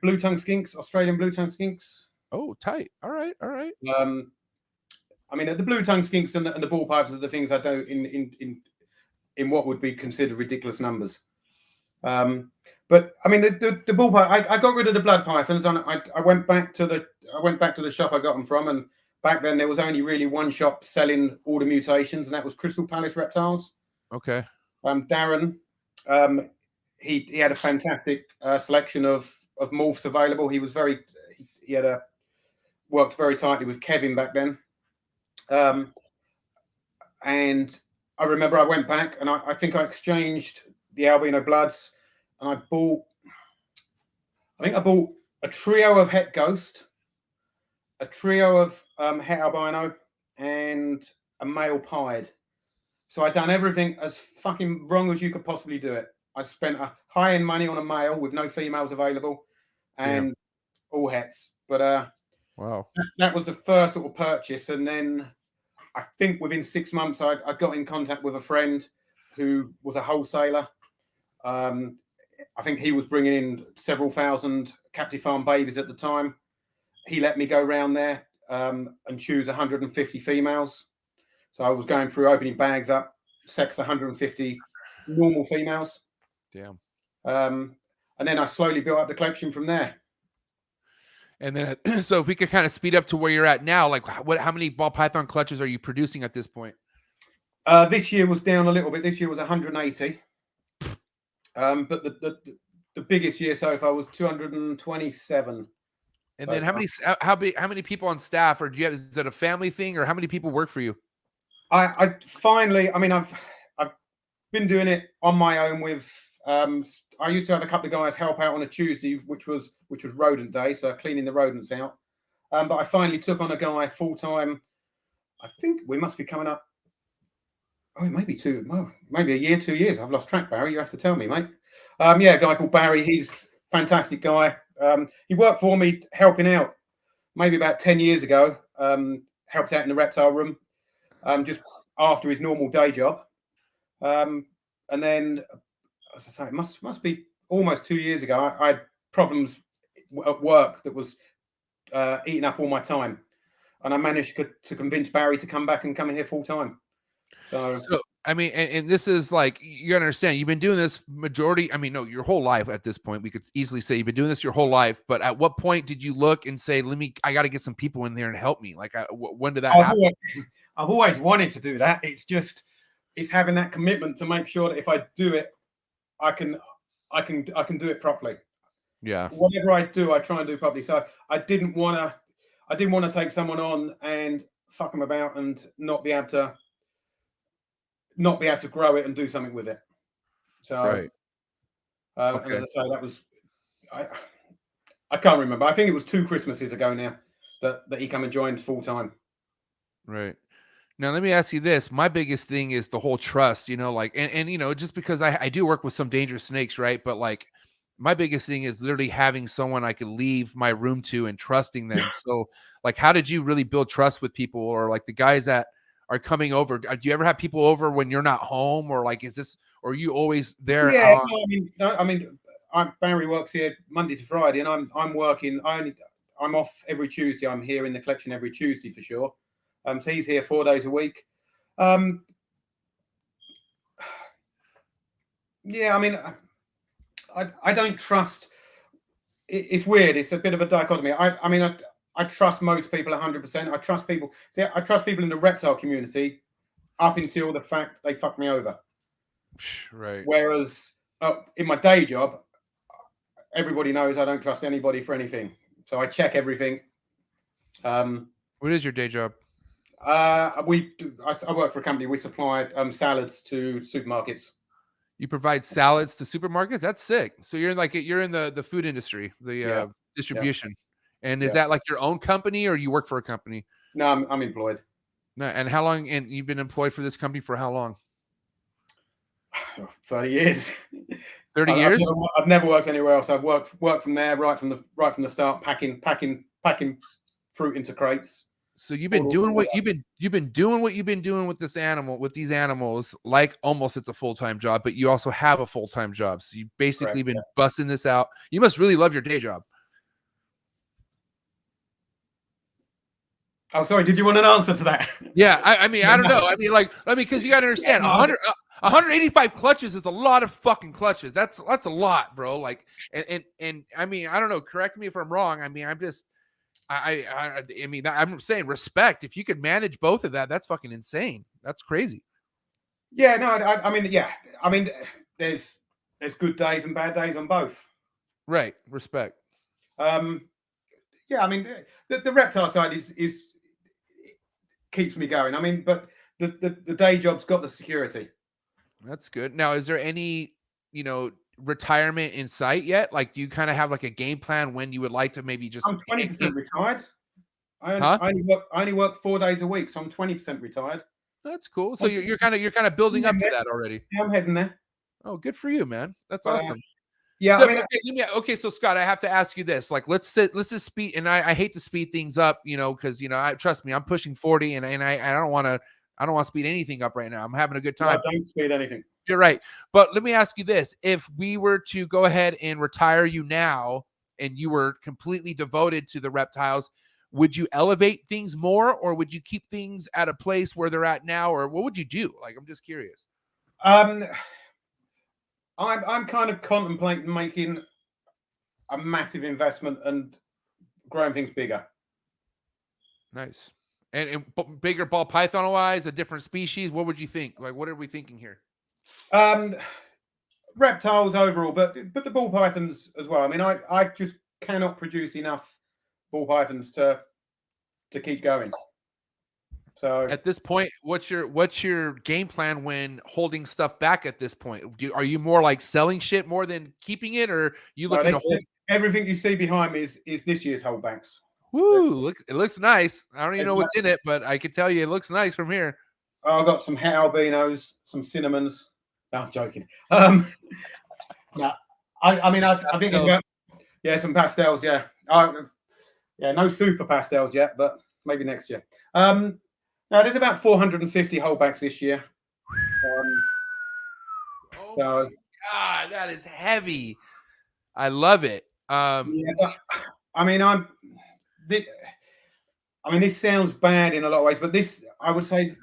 S1: blue tongue skinks, Australian blue tongue skinks.
S2: Oh, tight. All right.
S1: I mean, the blue tongue skinks and the ball pythons are the things I do in what would be considered ridiculous numbers. But I mean, the ball python, I got rid of the blood pythons, and I went back to the shop I got them from, and back then there was only really one shop selling all the mutations, and that was Crystal Palace Reptiles.
S2: Okay.
S1: Darren, he had a fantastic selection of morphs available. He had worked very tightly with Kevin back then. And I remember I went back and I think I exchanged the albino bloods, and I bought a trio of Het Ghost, a trio of Het Albino, and a male pied. So I'd done everything as fucking wrong as you could possibly do it. I spent a high-end money on a male with no females available, and all hets. But
S2: wow,
S1: that was the first sort of purchase, and then I think within 6 months I got in contact with a friend who was a wholesaler. I think he was bringing in several thousand captive farm babies at the time. He let me go around there and choose 150 females. So I was going through opening bags up, sex 150 normal females.
S2: Damn.
S1: And then I slowly built up the collection from there.
S2: And then, so if we could kind of speed up to where you're at now, like how many ball python clutches are you producing at this point?
S1: This year was down a little bit. This year was 180. But the biggest year so far was 227.
S2: And then how many people on staff, or do you have, is it a family thing, or how many people work for you?
S1: I finally, I mean, I've been doing it on my own with, I used to have a couple of guys help out on a Tuesday, which was rodent day, so cleaning the rodents out. But I finally took on a guy full time. I think we must be coming up. Oh, maybe maybe a year, 2 years. I've lost track, Barry. You have to tell me, mate. A guy called Barry. He's a fantastic guy. He worked for me helping out maybe about 10 years ago. Helped out in the reptile room just after his normal day job. And then, as I say, it must be almost 2 years ago. I had problems at work that was eating up all my time. And I managed to convince Barry to come back and come in here full time. So
S2: I mean, and this is like, you gotta understand, you've been doing this your whole life at this point. We could easily say you've been doing this your whole life, but at what point did you look and say, I got to get some people in there and help me? Like, when did that happen?
S1: I've always wanted to do that. It's just it's having that commitment to make sure that if I do it, I can do it properly.
S2: Yeah.
S1: Whatever I do, I try and do properly. So I didn't want to take someone on and fuck them about and not be able to grow it and do something with it. So,
S2: Right.
S1: And as I say, that was I can't remember. I think it was 2 Christmases ago now that he come and joined full time.
S2: Right. Now, let me ask you this. My biggest thing is the whole trust, like, and just because I do work with some dangerous snakes, right? But like, my biggest thing is literally having someone I could leave my room to and trusting them. So like, how did you really build trust with people, or like the guys that are coming over? Do you ever have people over when you're not home, or like, or are you always there?
S1: Yeah, Barry works here Monday to Friday, and I'm working. I'm off every Tuesday. I'm here in the collection every Tuesday for sure. So he's here 4 days a week. Yeah, I mean, I don't trust. It's weird. It's a bit of a dichotomy. I trust most people 100%. I trust people. See, I trust people in the reptile community up until the fact they fuck me over.
S2: Right.
S1: Whereas in my day job, everybody knows I don't trust anybody for anything. So I check everything.
S2: What is your day job?
S1: I work for a company. We supply salads to supermarkets.
S2: You provide salads to supermarkets? That's sick. So you're in the food industry, the distribution. Yeah. And is that like your own company, or you work for a company?
S1: No, I'm employed.
S2: No, and how long? And you've been employed for this company for how long?
S1: 30 years.
S2: 30 years?
S1: I've never worked anywhere else. I've worked from there right from the start, packing fruit into crates.
S2: So you've been doing what you've been doing with these animals, like almost it's a full-time job, but you also have a full-time job. So you've basically been busting this out. You must really love your day job.
S1: Oh, sorry. Did you want an answer to that?
S2: Yeah, I mean, I don't know. Because you got to understand, 185 clutches is a lot of fucking clutches. That's a lot, bro. Like, and I mean, I don't know. Correct me if I'm wrong. I mean, I'm saying respect. If you could manage both of that, that's fucking insane. That's crazy.
S1: Yeah, no, I mean, there's good days and bad days on both.
S2: Right, respect.
S1: Yeah, I mean, the reptile side is keeps me going. I mean, but the day job's got the security.
S2: That's good. Now, is there any, retirement in sight yet? Like, do you kind of have like a game plan when you would like to maybe just?
S1: I'm 20% retired. I only work 4 days a week, so I'm 20% retired.
S2: That's cool. So you're kind of building up to that already.
S1: Yeah, I'm heading there.
S2: Oh, good for you, man. That's awesome.
S1: Yeah,
S2: so,
S1: I mean,
S2: okay. So Scott, I have to ask you this. Like, let's just speed. And I hate to speed things up, because trust me, I'm pushing 40, and I don't want to speed anything up right now. I'm having a good time.
S1: No, don't speed anything.
S2: You're right. But let me ask you this. If we were to go ahead and retire you now, and you were completely devoted to the reptiles, would you elevate things more, or would you keep things at a place where they're at now, or what would you do? Like, I'm just curious.
S1: I'm kind of contemplating making a massive investment and growing things bigger.
S2: Nice. And bigger ball python wise, a different species. What would you think? Like, what are we thinking here?
S1: Reptiles overall, but the ball pythons as well. I mean, I just cannot produce enough ball pythons to keep going. So
S2: at this point, what's your game plan when holding stuff back at this point? Are you more like selling shit more than keeping it, or you looking to hold?
S1: Everything you see behind me is this year's holdbacks.
S2: Woo! It looks nice. I don't even know what's in it, but I can tell you it looks nice from here.
S1: I've got some het albinos, some cinnamons. No, I'm joking. No, I think I've got some pastels. Yeah, no super pastels yet, but maybe next year. No, there's about 450 holdbacks this year.
S2: Oh my God, that is heavy. I love it.
S1: But, this sounds bad in a lot of ways, but I would say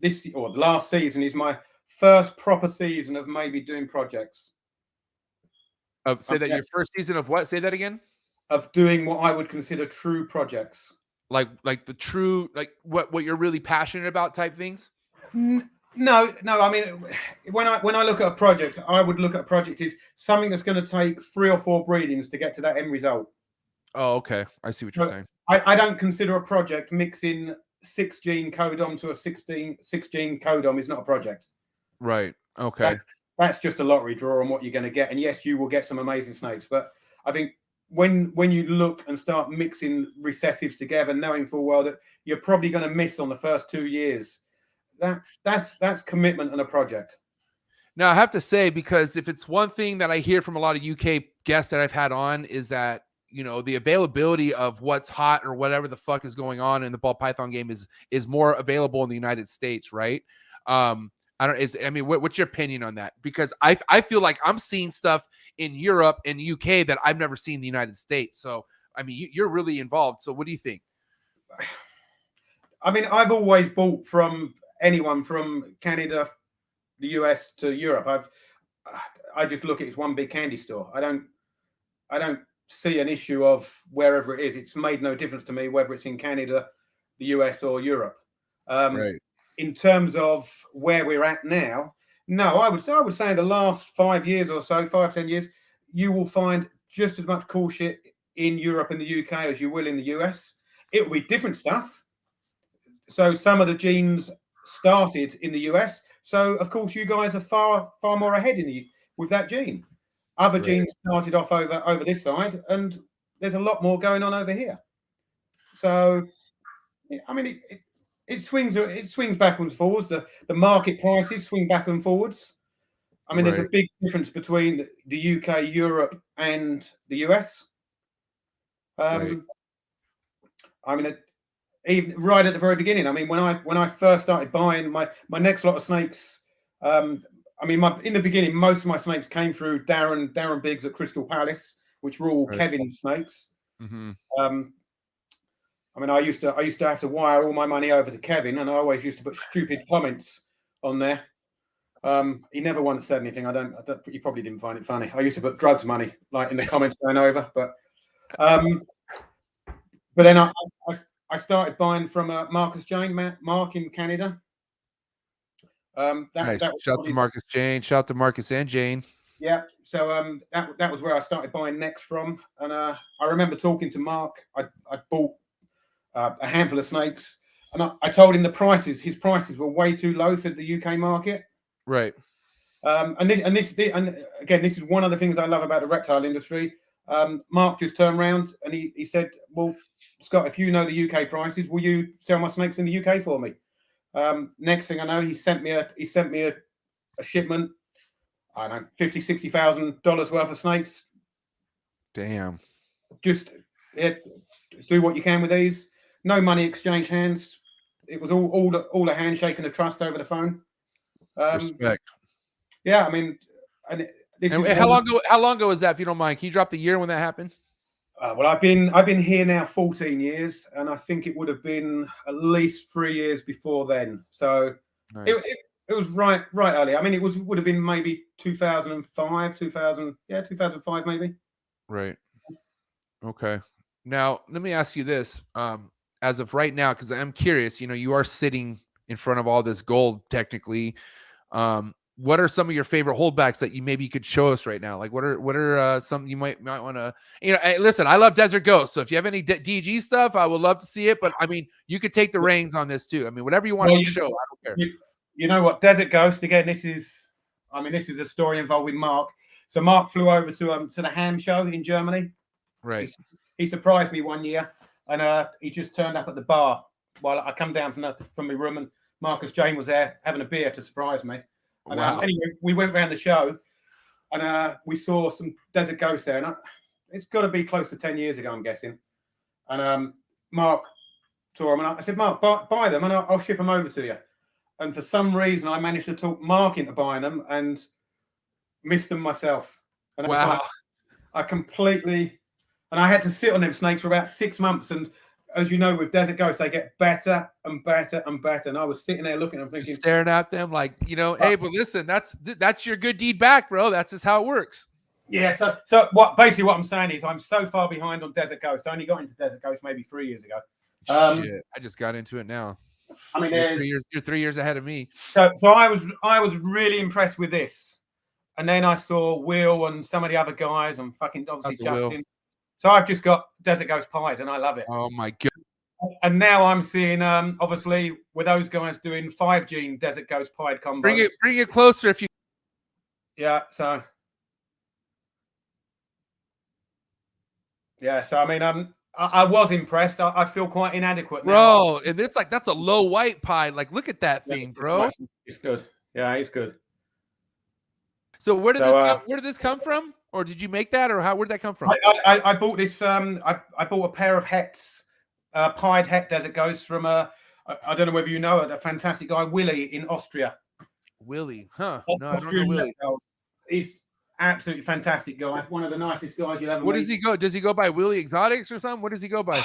S1: the last season is my first proper season of maybe doing projects.
S2: Your first season of what? Say that again.
S1: Of doing what I would consider true projects.
S2: Like the true, like what you're really passionate about type things?
S1: No. I mean, when I look at a project, I would look at a project as something that's going to take 3 or 4 breedings to get to that end result.
S2: Oh, okay. I see what you're
S1: So
S2: saying.
S1: I don't consider a project mixing 6 gene codom to a 6 gene codom is not a project.
S2: Right. Okay.
S1: That's just a lottery draw on what you're going to get. And yes, you will get some amazing snakes, but I think when you look and start mixing recessives together, knowing full well that you're probably going to miss on the first 2 years, that's commitment and a project.
S2: Now I have to say, because if it's one thing that I hear from a lot of UK guests that I've had on is that, you know, the availability of what's hot or whatever the fuck is going on in the ball python game is more available in the United States, right? What's your opinion on that? Because I feel like I'm seeing stuff in Europe and UK that I've never seen in the United States. So, I mean, you're really involved. So what do you think?
S1: I mean, I've always bought from anyone from Canada, the US to Europe. I just look at it as one big candy store. I don't see an issue of wherever it is. It's made no difference to me whether it's in Canada, the US, or Europe.
S2: Right.
S1: In terms of where we're at now, no, I would say in the last 5 years or so, 5-10 years, you will find just as much cool shit in Europe and the UK as you will in the US. It will be different stuff. So some of the genes started in the US. So of course you guys are far more ahead with that gene. Other genes started off over this side, and there's a lot more going on over here. So I mean, it swings backwards and forwards. The market prices swing back and forwards. I mean, there's a big difference between the UK, Europe, and the US. I mean, even right at the very beginning. I mean, when I first started buying my next lot of snakes, I mean, in the beginning, most of my snakes came through Darren Biggs at Crystal Palace, which were all Kevin snakes.
S2: Mm-hmm.
S1: I mean, I used to have to wire all my money over to Kevin, and I always used to put stupid comments on there. He never once said anything. He probably didn't find it funny. I used to put drugs money like in the comments going over, but then I started buying from Marcus Jane, Mark in Canada.
S2: Nice. Shout to Marcus Jane. Shout to Marcus and Jane.
S1: Yeah. So that was where I started buying next from, and I remember talking to Mark. I bought a handful of snakes, and I told him his prices were way too low for the UK market.
S2: Right.
S1: And again, this is one of the things I love about the reptile industry. Mark just turned around and he said, "Well, Scott, if you know the UK prices, will you sell my snakes in the UK for me?" Next thing I know, he sent me a shipment. I don't know, $50,000-$60,000 worth of snakes.
S2: Damn.
S1: Just do what you can with these. No money exchange hands. It was all a handshake and a trust over the phone.
S2: Respect.
S1: Yeah, I mean,
S2: how long ago was that? If you don't mind, can you drop the year when that happened?
S1: Well, I've been here now 14 years, and I think it would have been at least 3 years before then. So nice. It was right early. I mean, it would have been maybe 2005, 2005 maybe.
S2: Right. Okay. Now let me ask you this: as of right now, because I'm curious, you are sitting in front of all this gold, technically. What are some of your favorite holdbacks that you could show us right now? Like, what are some you might want to, hey, listen, I love Desert Ghost. So if you have any DG stuff, I would love to see it. But I mean, you could take the reins on this too. I mean, whatever you want to show, I don't care.
S1: You know what? Desert Ghost, again, this is a story involving Mark. So Mark flew over to the Ham show in Germany.
S2: Right.
S1: He surprised me one year, and he just turned up at the bar while I come down from my room, and Marcus Jane was there having a beer to surprise me. And
S2: wow.
S1: Anyway, we went around the show, and we saw some Desert Ghosts there, and it's got to be close to 10 years ago, I'm guessing. And Mark saw them, and I said, "Mark, buy them, and I'll ship them over to you." And for some reason, I managed to talk Mark into buying them and missed them myself. And
S2: wow.
S1: I completely, and I had to sit on them snakes for about 6 months. And as you know, with Desert Ghosts, they get better and better and better. And I was sitting there looking at them, thinking,
S2: staring at them like, hey, but listen, that's your good deed back, bro. That's just how it works.
S1: Yeah. So what I'm saying is, I'm so far behind on Desert Ghosts. I only got into Desert Ghosts maybe 3 years ago.
S2: Shit, I just got into it now.
S1: I mean,
S2: you're 3 years ahead of me.
S1: So I was really impressed with this, and then I saw Will and some of the other guys, and fucking obviously
S2: That's
S1: Justin.
S2: Will.
S1: So I've just got Desert Ghost Pied, and I love it.
S2: Oh my god!
S1: And now I'm seeing, obviously, with those guys doing 5-gene Desert Ghost Pied combos.
S2: Bring it closer if you.
S1: Yeah. So. Yeah. So I mean, I was impressed. I feel quite inadequate now.
S2: Bro, and it's like that's a low white pie. Like, look at that thing, bro.
S1: It's good. Yeah, it's good.
S2: So where did this come from? Or did you make that, or where did that come from?
S1: I bought this. I bought a pair of hets, pied het Desert Ghosts from I don't know whether you know it, a fantastic guy, Willie in Austria.
S2: Willie, huh? No, I don't know Willie.
S1: He's absolutely fantastic guy. One of the nicest guys you'll ever meet.
S2: What does he go? Does he go by Willie Exotics or something? What does he go by?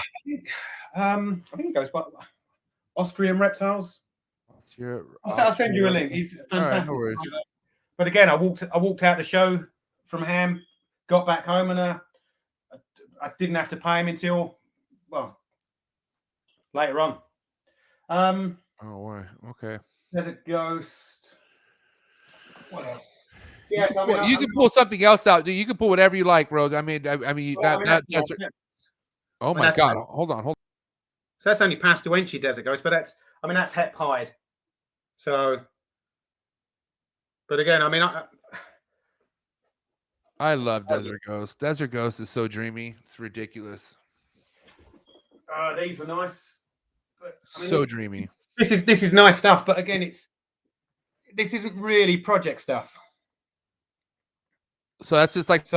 S1: I think he goes by Austrian Reptiles. I'll send you a link. He's fantastic.
S2: Right, no
S1: but again, I walked out the show from Ham, got back home, and I didn't have to pay him until later on.
S2: Oh, why? Okay.
S1: Desert Ghost. What else? Yeah, so
S2: you can pull something else out. You can pull whatever you like, bro. I mean, that's. Oh my god! Hold on.
S1: So that's only Pastuenchi Desert Ghost, but that's het pied. So, but again, I mean,
S2: I love Desert Ghost. Desert Ghost is so dreamy. It's ridiculous.
S1: These were nice. But,
S2: so dreamy.
S1: This is nice stuff, but again, this isn't really project stuff.
S2: So that's just like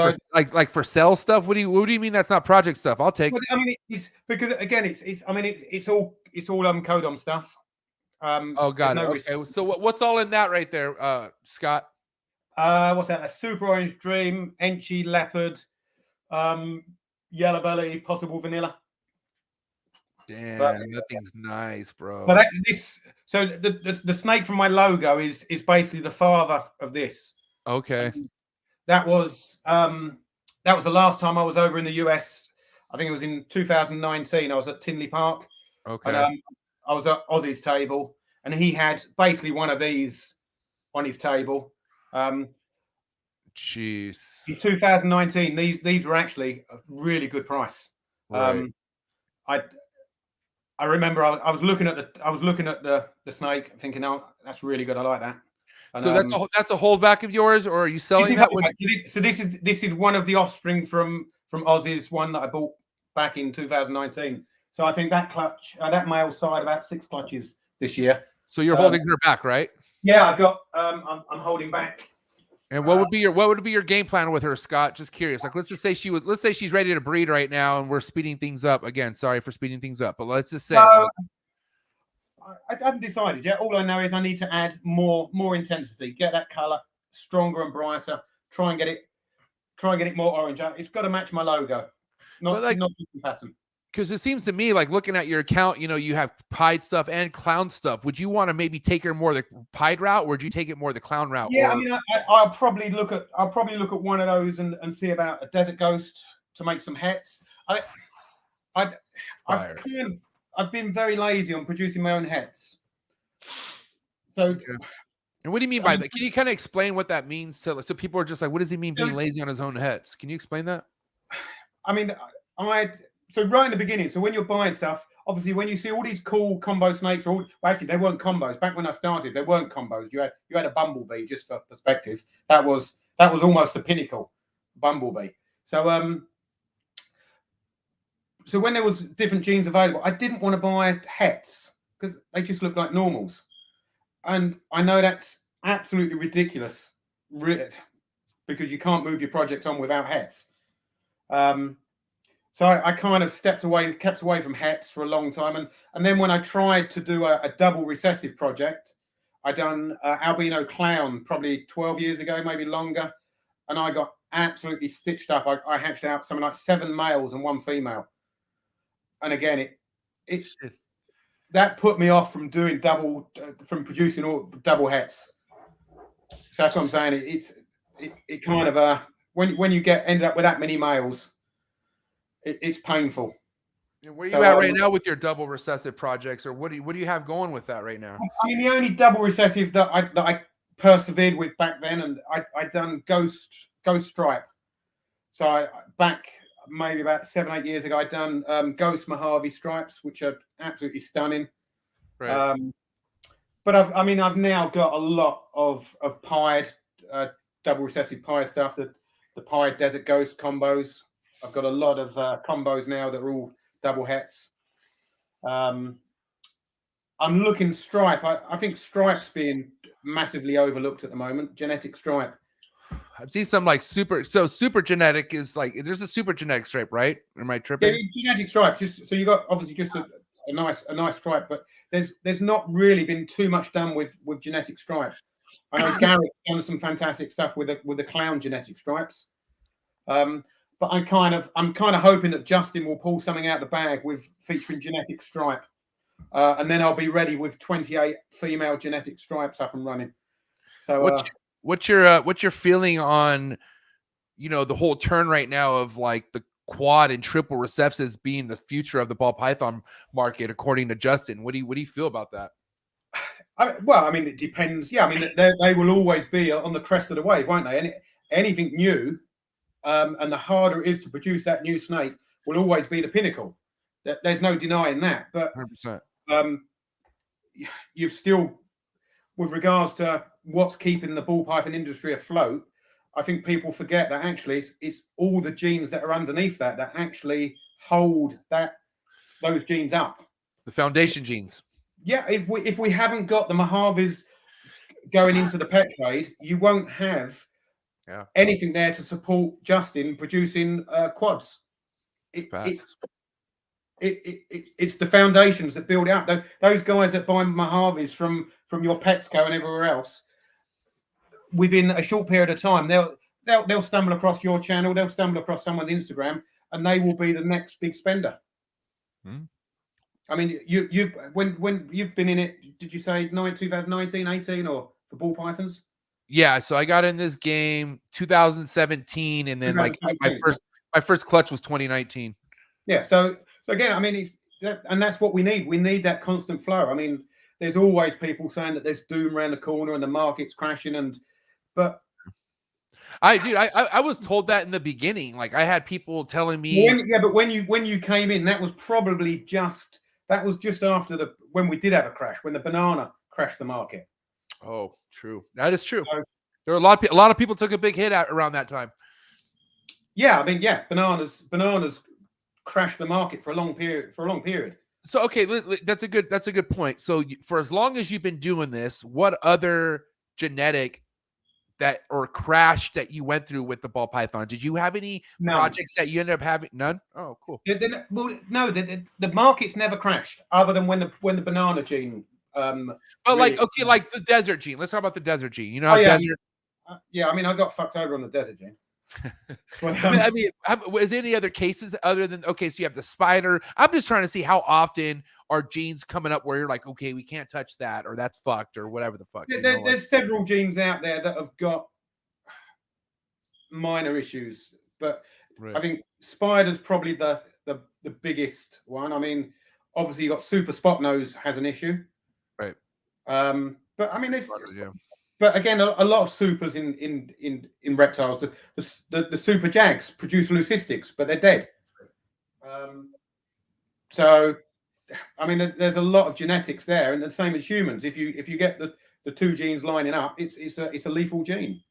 S2: for sell stuff. What do you mean that's not project stuff? I'll take.
S1: I mean, it's because again, it's all Codom stuff.
S2: Oh god. No okay. So what's all in that right there, Scott?
S1: What's that? A Super Orange Dream, Enchi Leopard, Yellow Belly, possible vanilla.
S2: Damn, that thing's nice, bro.
S1: But the snake from my logo is basically the father of this.
S2: Okay.
S1: That was the last time I was over in the US. I think it was in 2019. I was at Tinley Park.
S2: Okay.
S1: And, I was at Ozzy's table, and he had basically one of these on his table.
S2: Jeez.
S1: In 2019, these were actually a really good price.
S2: Right.
S1: I remember I was looking at the snake, thinking, "Oh, that's really good. I like that." And,
S2: so that's a holdback of yours, or are you selling that one?
S1: So this is one of the offspring from Ozzy's one that I bought back in 2019. So I think that clutch, that male side, about 6 clutches this year.
S2: So you're holding her back, right?
S1: Yeah, I've got. I'm holding back.
S2: And what would be your game plan with her, Scott? Just curious. Like, let's say she's ready to breed right now, and we're speeding things up again. Sorry for speeding things up, but let's just say.
S1: I haven't decided yet. All I know is I need to add more intensity, get that color stronger and brighter. Try and get it more orange. It's got to match my logo, not the pattern.
S2: Because it seems to me, like looking at your account, you have pied stuff and clown stuff. Would you want to maybe take her more the pied route, or would you take it more the clown route?
S1: Yeah, I mean, I'll probably look at one of those and see about a Desert Ghost to make some hets. I've been very lazy on producing my own hets. So.
S2: Okay. And what do you mean by that? Can you kind of explain what that means? So people are just like, what does he mean being lazy on his own hets? Can you explain that?
S1: I mean, so right in the beginning, so when you're buying stuff, obviously when you see all these cool combo snakes, actually they weren't combos. Back when I started, they weren't combos. You had a bumblebee, just for perspective. That was almost the pinnacle, bumblebee. So so when there was different genes available, I didn't want to buy hets because they just look like normals. And I know that's absolutely ridiculous, because you can't move your project on without hets. So I kind of kept away from hets for a long time. And then when I tried to do a double recessive project, I done albino clown probably 12 years ago, maybe longer. And I got absolutely stitched up. I hatched out something like 7 males and 1 female. And again, that put me off from doing from producing all double hets. So that's what I'm saying. It kind of when you ended up with that many males, it's painful.
S2: And where
S1: So,
S2: you at right now with your double recessive projects, or what do you have going with that right now?
S1: I mean, the only double recessive that I persevered with back then, and I done ghost stripe. So back maybe about 7-8 years ago, I done ghost Mojave stripes, which are absolutely stunning.
S2: Right.
S1: But I've now got a lot of pied double recessive pie stuff. The pied desert ghost combos. I've got a lot of combos now that are all double hets. I'm looking stripe. I think stripe's being massively overlooked at the moment. Genetic stripe.
S2: I've seen some like super genetic is like there's a super genetic stripe, right? Am I tripping?
S1: Yeah, genetic stripe. Just so you got obviously just a nice stripe, but there's not really been too much done with genetic stripe. I know Garrett's done some fantastic stuff with the clown genetic stripes. But I'm kind of hoping that Justin will pull something out of the bag with featuring genetic stripe, and then I'll be ready with 28 female genetic stripes up and running. So
S2: what's your feeling on the whole turn right now of like the quad and triple recessives being the future of the ball python market, according to Justin? What do you feel about that?
S1: I mean, it depends. Yeah, I mean, they will always be on the crest of the wave, won't they? Anything new, and the harder it is to produce that new snake, will always be the pinnacle. There's no denying that. But
S2: 100%.
S1: You've still, with regards to what's keeping the ball python industry afloat, I think people forget that actually it's all the genes that are underneath that actually hold those genes up.
S2: The foundation genes.
S1: Yeah, if we haven't got the Mojaves going into the pet trade, you won't have anything there to support Justin producing quads. It's the foundations that build out. Those guys that buy Mojaves from your Petsco and everywhere else, within a short period of time, they'll stumble across your channel, they'll stumble across someone's Instagram, and they will be the next big spender. I mean, when you've been in it, did you say 2019, 18, or for ball pythons?
S2: Yeah, so I got in this game 2017, and then like my first clutch was 2019.
S1: Yeah, so again, I mean, and that's what we need. We need that constant flow. I mean, there's always people saying that there's doom around the corner and the market's crashing, but
S2: I was told that in the beginning. Like I had people telling me,
S1: but when you came in, that was probably just after when we did have a crash, when the banana crashed the market.
S2: Oh, true. That is true. So, there were a lot of people took a big hit around that time.
S1: Yeah, I mean, yeah, bananas crashed the market for a long period.
S2: So okay, that's a good point. So for as long as you've been doing this, what other genetic that or crash that you went through with the ball python? Did you have any projects that you ended up having? None. Oh, cool.
S1: Well, no, the market's never crashed, other than when the banana gene.
S2: But like, okay, like the desert gene. Let's talk about the desert gene. You know, desert.
S1: Yeah, I mean, I got fucked over on the desert gene. But,
S2: I mean, is there any other cases other than so you have the spider? I'm just trying to see how often are genes coming up where you're like, okay, we can't touch that, or that's fucked, or whatever the fuck.
S1: There's several genes out there that have got minor issues, but I think spider's probably the biggest one. I mean, obviously you got super spot nose has an issue,
S2: right?
S1: But I mean, but again, a lot of supers in reptiles, the super jags produce leucistics, but they're dead. So, I mean, there's a lot of genetics there, and the same as humans. If you get the two genes lining up, it's a lethal gene.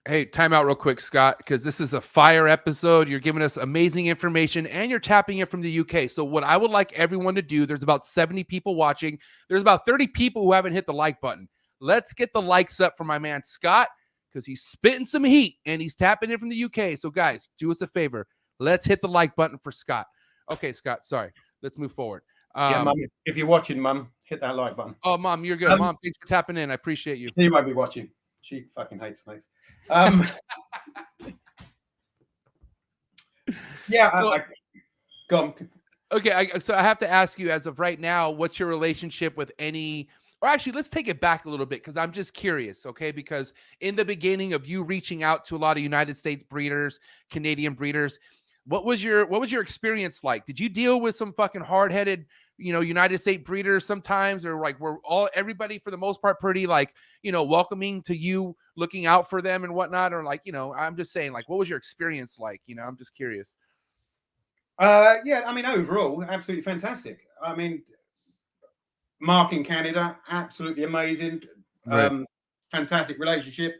S2: Hey, time out real quick, Scott, because this is a fire episode. You're giving us amazing information, and you're tapping it from the UK. So what I would like everyone to do, there's about 70 people watching. There's about 30 people who haven't hit the like button. Let's get the likes up for my man, Scott, because he's spitting some heat, and he's tapping it from the UK. So, guys, do us a favor. Let's hit the like button for Scott. Okay, Scott, sorry. Let's move forward.
S1: Yeah, Mum, if you're watching, Mum, hit that like button.
S2: Oh, Mom, you're good. Mom, thanks for tapping in. I appreciate you.
S1: You might be watching. She fucking hates snakes. Yeah,
S2: so,
S1: go on.
S2: Okay, so I have to ask you, as of right now, what's your relationship with any... Or actually, let's take it back a little bit, because I'm just curious, okay? Because in the beginning of you reaching out to a lot of United States breeders, Canadian breeders, What was your experience like? Did you deal with some fucking hard-headed, United States breeders sometimes, or like were everybody for the most part pretty like, welcoming to you, looking out for them and whatnot? Or like, I'm just saying, like, what was your experience like? I'm just curious.
S1: Yeah, I mean, overall, absolutely fantastic. I mean, Mark in Canada, absolutely amazing.
S2: Right.
S1: Fantastic relationship.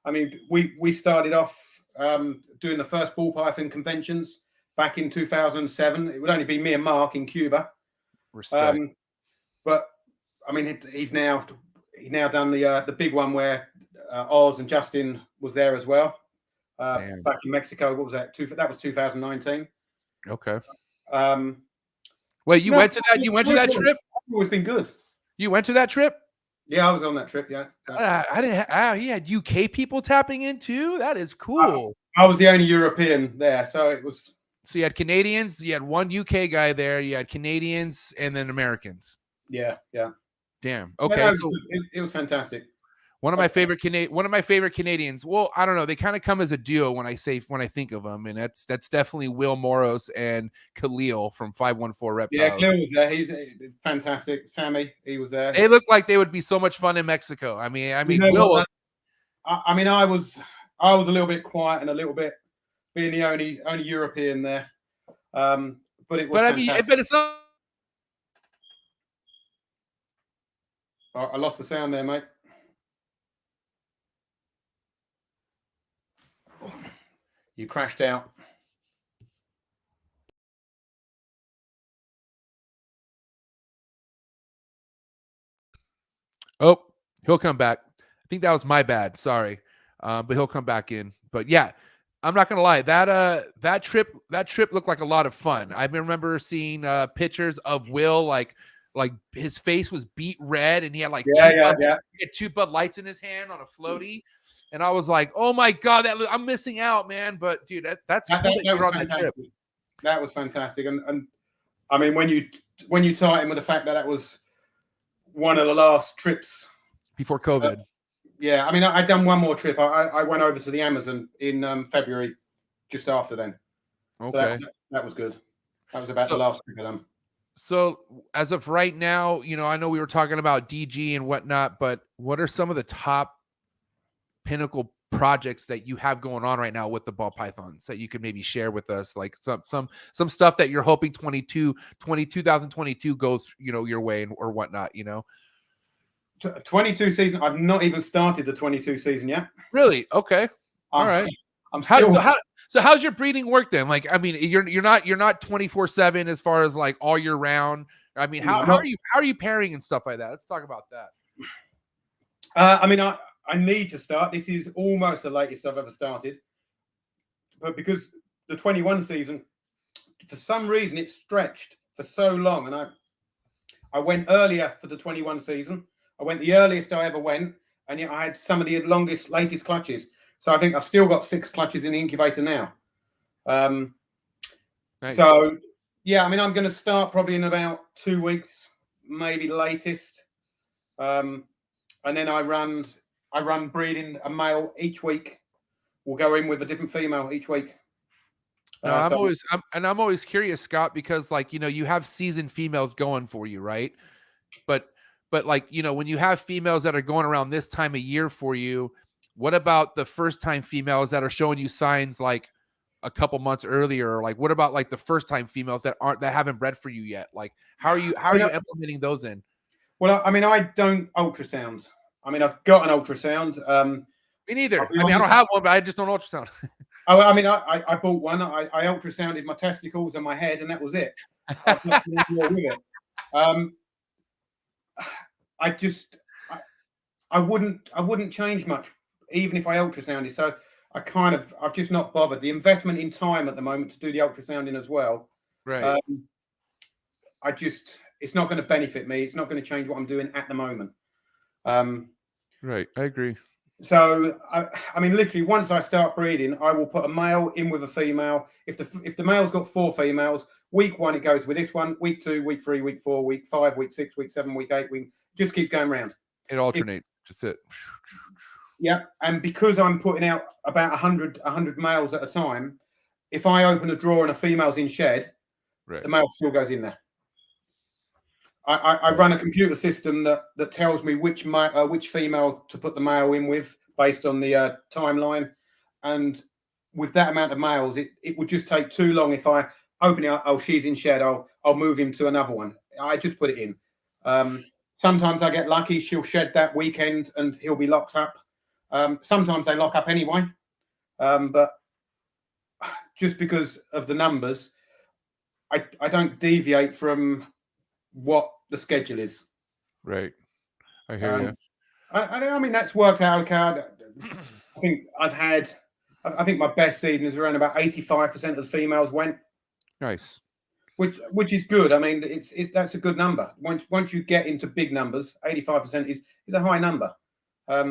S1: I mean, we started off doing the first ball python conventions back in 2007. It would only be me and Mark in Cuba.
S2: Respect.
S1: But I mean, he's now done the big one where Oz and Justin was there as well. Back in Mexico. What was that? That was 2019.
S2: Okay. Wait, you went to that? You went to that trip?
S1: It's been good.
S2: You went to that trip?
S1: Yeah, I was on that trip. Yeah.
S2: I didn't. He had UK people tapping in too. That is cool.
S1: I was the only European there, so it was.
S2: So you had Canadians. You had one UK guy there. You had Canadians and then Americans.
S1: Yeah.
S2: Damn. Okay.
S1: Yeah,
S2: so
S1: it was fantastic.
S2: One of my favorite Canadians. Well, I don't know. They kind of come as a duo when I think of them, and that's definitely Will Moros and Khalil from 514 Reptiles.
S1: Yeah, Khalil was there. He's fantastic. Sammy, he was there.
S2: They look like they would be so much fun in Mexico. I mean, Will.
S1: I was a little bit quiet and a little bit being the only European there, but it was.
S2: But it's not.
S1: I lost the sound there, mate. You crashed out.
S2: Oh, he'll come back. I think that was my bad. Sorry. But he'll come back in. But yeah, I'm not gonna lie. That trip looked like a lot of fun. I remember seeing pictures of Will, like his face was beet red, and he had like two Bud Lights in his hand on a floaty, and I was like, oh my god, I'm missing out, man. But dude, that's cool that you were on that trip.
S1: That was fantastic, and I mean when you tie it in with the fact that was one of the last trips
S2: before COVID.
S1: Yeah, I mean, I'd done one more trip. I went over to the Amazon in February, just after then.
S2: Okay,
S1: so that was good. That was about the last trip of them.
S2: So as of right now, I know we were talking about DG and whatnot, but what are some of the top pinnacle projects that you have going on right now with the ball pythons that you could maybe share with us? Like some stuff that you're hoping 2022 goes, your way or whatnot,
S1: 22 season. I've not even started the 22 season yet.
S2: Really? Okay. All right. So how's your breeding work then? Like, I mean, you're not 24/7 as far as like all year round. I mean, how are you pairing and stuff like that? Let's talk about that.
S1: I mean, I need to start. This is almost the latest I've ever started, but because the 21 season, for some reason, it's stretched for so long, and I went earlier for the 21 season. I went the earliest I ever went, and yet I had some of the latest clutches. So I think I've still got 6 clutches in the incubator now.
S2: Nice.
S1: So yeah, I mean, I'm going to start probably in about 2 weeks, maybe latest. And then I run breeding a male each week. We'll go in with a different female each week.
S2: I'm always curious, Scott, because like, you have seasoned females going for you, right? But like, when you have females that are going around this time of year for you, what about the first time females that are showing you signs like a couple months earlier? Or like, what about like the first time females that haven't bred for you yet? Like, how are you implementing those in?
S1: Well, I mean, I don't ultrasound. I mean, I've got an ultrasound.
S2: Me neither. I don't have one, but I just don't ultrasound.
S1: I mean, I bought one. I ultrasounded my testicles and my head, and that was it. I wouldn't change much, even if I ultrasounded. So I've just not bothered. The investment in time at the moment to do the ultrasounding as well.
S2: Right.
S1: It's not going to benefit me. It's not going to change what I'm doing at the moment.
S2: Right. I agree.
S1: So I mean, literally, once I start breeding, I will put a male in with a female. If the male's got 4 females, week 1 it goes with this one. Week 2, week 3, week 4, week 5, week 6, week 7, week 8. We just keeps going round.
S2: It alternates. That's it.
S1: Yeah, and because I'm putting out about 100 males at a time, if I open a drawer and a female's in shed,
S2: Right.
S1: the male still goes in there. I run a computer system that tells me which female to put the male in with based on the timeline, and with that amount of males, it would just take too long. If I open it up, oh, she's in shed, I'll move him to another one. I just put it in. Sometimes I get lucky, she'll shed that weekend and he'll be locked up. Sometimes they lock up anyway, but just because of the numbers, I don't deviate from what the schedule is.
S2: Right. I hear you.
S1: I mean, that's worked out okay. I think I think my best season is around about 85% of the females went.
S2: Nice.
S1: Which is good. I mean, that's a good number. Once you get into big numbers, 85% is a high number. I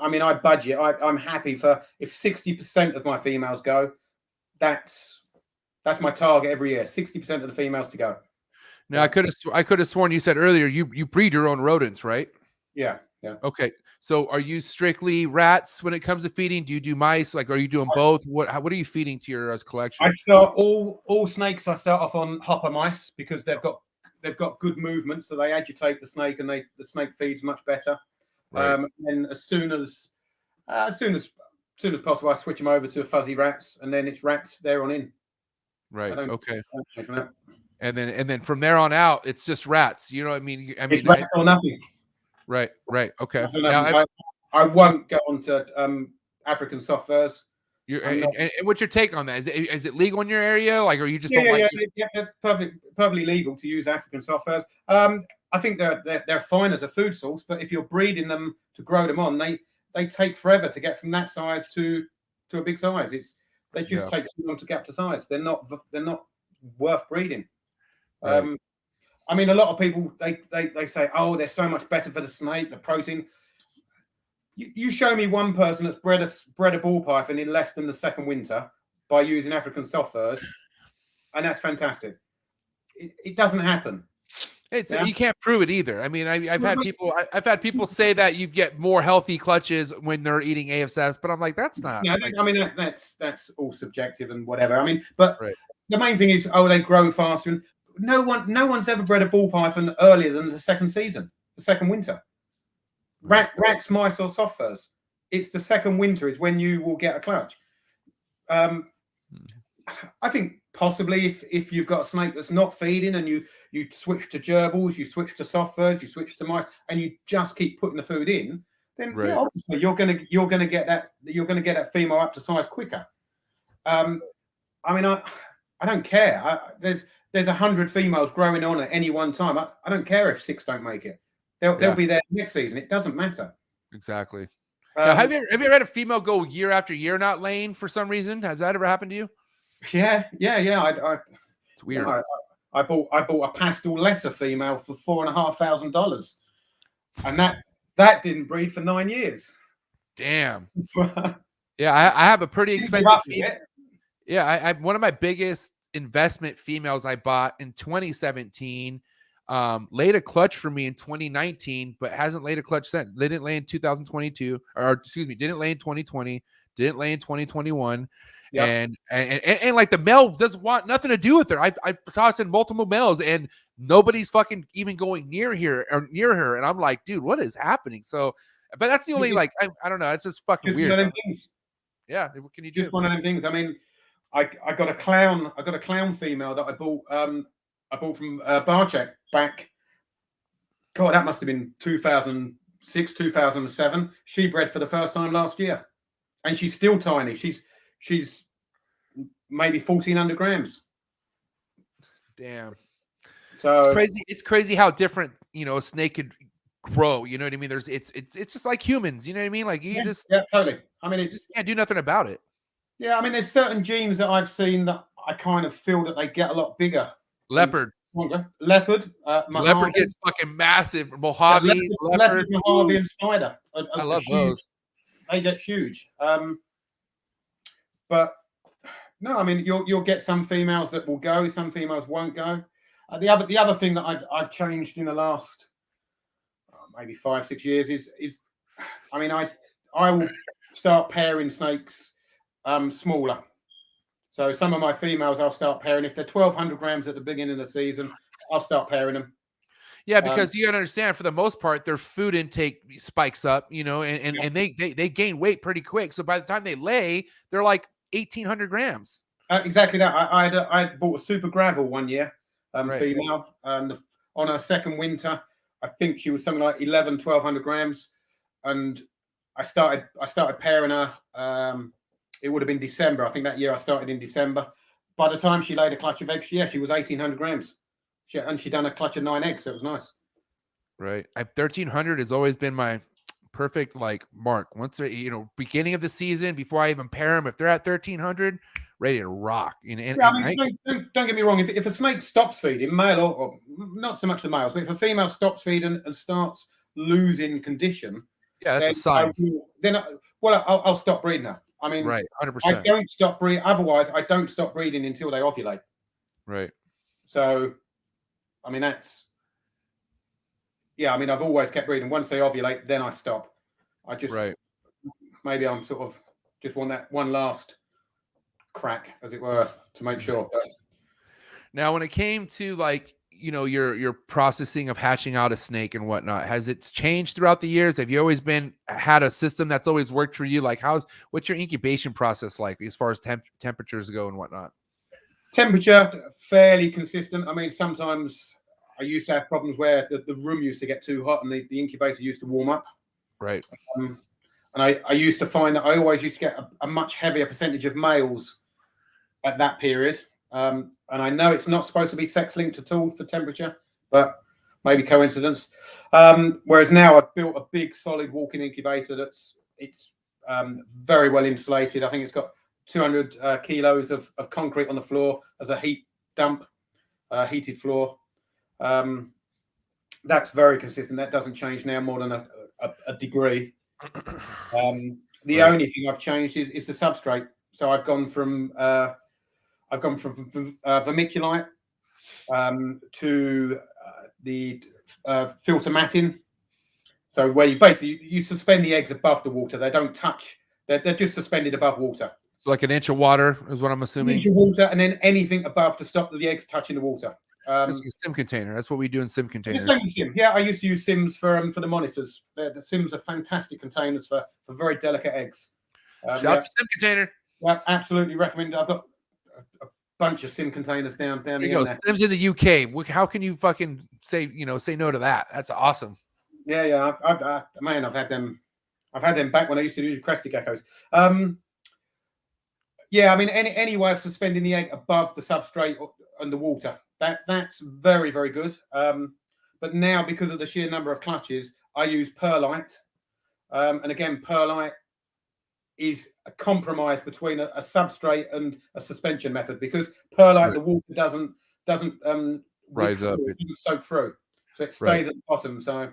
S1: mean, I budget. I'm happy for if 60% of my females go. That's my target every year. 60% of the females to go.
S2: Now, I could have sworn you said earlier you breed your own rodents, right?
S1: Yeah.
S2: Okay. So are you strictly rats when it comes to feeding? Do you do mice? Like, are you doing both? What are you feeding to your collection?
S1: I start all snakes. I start off on hopper mice because they've got good movement, so they agitate the snake, and the snake feeds much better.
S2: Right.
S1: And as soon as possible, I switch them over to fuzzy rats, and then it's rats there on in.
S2: Right. Okay.
S1: I
S2: And then from there on out, it's just rats. You know what I mean?
S1: It's rats or nothing.
S2: Right. Okay.
S1: Now, I won't go on to African soft furs.
S2: And what's your take on that? Is it legal in your area? Like, or you just
S1: perfectly legal to use African soft furs. I think they're fine as a food source, but if you're breeding them to grow them on, they take forever to get from that size to a big size. They just take too long to get up to size. They're not worth breeding.
S2: Right.
S1: I mean, a lot of people they say, oh, they're so much better for the snake, the protein. You show me one person that's bred a ball python in less than the second winter by using African soft furs, and that's fantastic. It doesn't happen.
S2: You can't prove it either. I mean, I've had people say that you get more healthy clutches when they're eating AFS, but I'm like, that's not.
S1: Yeah, I mean, that's all subjective and whatever. I mean, but the main thing is, they grow faster. And no one's ever bred a ball python earlier than the second winter. Rats, mice, or soft furs. It's the second winter is when you will get a clutch. I think possibly if you've got a snake that's not feeding and you switch to gerbils, you switch to soft furs, you switch to mice, and you just keep putting the food in, then obviously you're gonna get that female up to size quicker. I mean, I don't care. There's 100 females growing on at any one time. I don't care if 6 don't make it. They'll be there next season. It doesn't matter.
S2: Exactly. Now, have you ever had a female go year after year not laying for some reason? Has that ever happened to you?
S1: Yeah.
S2: It's weird.
S1: I bought a pastel lesser female for $4,500, and that didn't breed for 9 years.
S2: Damn. Yeah, I have a pretty expensive female. Yeah, I one of my biggest investment females I bought in 2017. Laid a clutch for me in 2019, but hasn't laid a clutch since. They didn't lay in 2022, or excuse me, didn't lay in 2020, didn't lay in 2021. Yep. And like the male doesn't want nothing to do with her. I tossed in multiple males and nobody's fucking even going near her. And I'm like, dude, what is happening? So, but that's the only I don't know. It's just fucking weird.
S1: One of them things.
S2: Yeah. What can you do?
S1: Just one of them things. I mean, I got a clown female that I bought from Barcheck back. God, that must have been 2006, 2007. She bred for the first time last year, and she's still tiny. She's maybe 1,400 grams.
S2: Damn.
S1: So
S2: it's crazy. It's crazy how different a snake could grow. You know what I mean? It's just like humans. You know what I mean? Like
S1: totally. I mean,
S2: just can't do nothing about it.
S1: Yeah, I mean, there's certain genes that I've seen that I kind of feel that they get a lot bigger.
S2: Leopard.
S1: Leopard
S2: gets fucking massive. Mojave,
S1: leopard, Mojave, and spider.
S2: I love those.
S1: They get huge. But no, I mean, you'll get some females that will go, some females won't go. The other thing that I've changed in the last maybe 5-6 years is I mean, I will start pairing snakes smaller. So some of my females I'll start pairing. If they're 1,200 grams at the beginning of the season, I'll start pairing them.
S2: Yeah, because you gotta understand, for the most part, their food intake spikes up, you know, and they gain weight pretty quick. So by the time they lay, they're like 1,800 grams.
S1: Exactly that. I bought a super gravel one year,
S2: Right.
S1: female, and on her second winter, I think she was something like 1,200 grams, and I started pairing her. It would have been December. I think that year I started in December. By the time she laid a clutch of eggs, she was 1,800 grams. She done a clutch of 9 eggs, so it was nice.
S2: Right. 1,300 has always been my perfect like mark. Once they're, you know, beginning of the season, before I even pair them, if they're at 1,300, ready to rock. And
S1: don't get me wrong. If a snake stops feeding, male or not so much the males, but if a female stops feeding and starts losing condition,
S2: yeah, that's a sign.
S1: I'll stop breeding her. I mean,
S2: right, 100%.
S1: I don't stop breeding. Otherwise, I don't stop breeding until they ovulate.
S2: Right.
S1: So, I mean, I've always kept breeding. Once they ovulate, then I stop. Maybe I'm sort of just want that one last crack, as it were, to make sure.
S2: Now, when it came to like, you know, your processing of hatching out a snake and whatnot, has it changed throughout the years? Have you always had a system that's always worked for you? Like what's your incubation process like as far as temperatures go and whatnot?
S1: Temperature, fairly consistent. I mean, sometimes I used to have problems where the room used to get too hot and the incubator used to warm up.
S2: Right.
S1: And I used to find that I always used to get a much heavier percentage of males at that period. And I know it's not supposed to be sex linked at all for temperature, but maybe coincidence. Whereas now I've built a big solid walk-in incubator it's very well insulated. I think it's got 200 kilos of concrete on the floor as a heat dump, heated floor. That's very consistent. That doesn't change now more than a degree. The only thing I've changed is the substrate. So I've gone from vermiculite to the filter matting. So where you suspend the eggs above the water. They don't touch. They're just suspended above water.
S2: So like an inch of water is what I'm assuming.
S1: An inch of water, and then anything above to stop the eggs touching the water.
S2: It's a sim container. That's what we do in sim containers.
S1: Sim. Yeah, I used to use sims for the monitors. The sims are fantastic containers for very delicate eggs.
S2: Shout out to sim container.
S1: Yeah, absolutely recommend it. I've got a bunch of sim containers down
S2: there you go. Sims in the UK. How can you fucking say no to that? That's awesome.
S1: Yeah. I've had them. I've had them back when I used to do Crested Geckos. Yeah, I mean, any way of suspending the egg above the substrate and the water, that's very, very good. But now, because of the sheer number of clutches, I use perlite. And again, perlite is a compromise between a substrate and a suspension method, because perlite, the water doesn't
S2: rise up,
S1: soak through, so it stays at the bottom. So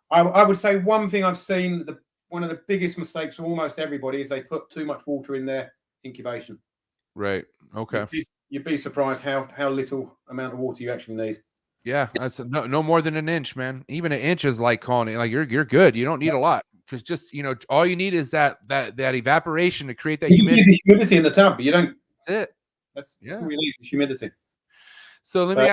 S1: I would say one thing I've seen, one of the biggest mistakes for almost everybody is they put too much water in their incubation.
S2: Right. Okay.
S1: You'd be surprised how little amount of water you actually need.
S2: Yeah, that's no more than an inch, man. Even an inch is like calling it. Like you're good. You don't need a lot, because just all you need is that evaporation to create that
S1: humidity in the tub. But you don't.
S2: That's it.
S1: That's all you need is humidity.
S2: So let me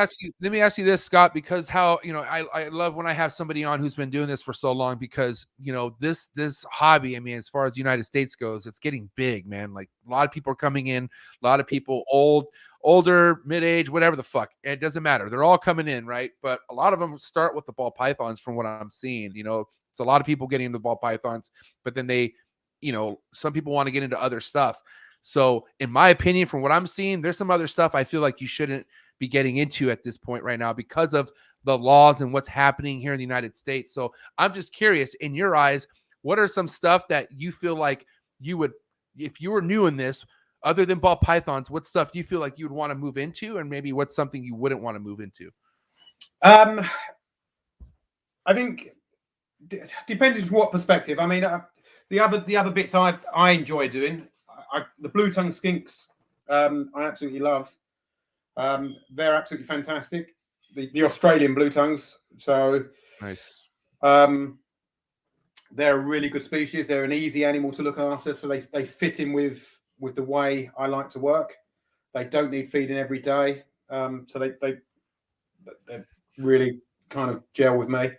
S2: ask you this, Scott, because I love when I have somebody on who's been doing this for so long, because this hobby, I mean, as far as the United States goes, it's getting big, man. Like a lot of people are coming in, a lot of people older, mid-age, whatever the fuck. It doesn't matter. They're all coming in, right? But a lot of them start with the ball pythons from what I'm seeing. It's a lot of people getting into ball pythons, but then they, some people want to get into other stuff. So in my opinion, from what I'm seeing, there's some other stuff I feel like you shouldn't be getting into at this point right now because of the laws and what's happening here in the United States. So I'm just curious, in your eyes, what are some stuff that you feel like you would, if you were new in this, other than ball pythons, what stuff do you feel like you would want to move into, and maybe what's something you wouldn't want to move into?
S1: I think depending on what perspective. I mean, the other bits I enjoy doing, the blue tongue skinks, I absolutely love. They're absolutely fantastic. The Australian blue tongues. So
S2: nice.
S1: They're a really good species. They're an easy animal to look after. So they fit in with with the way I like to work. They don't need feeding every day, so they really kind of gel with me.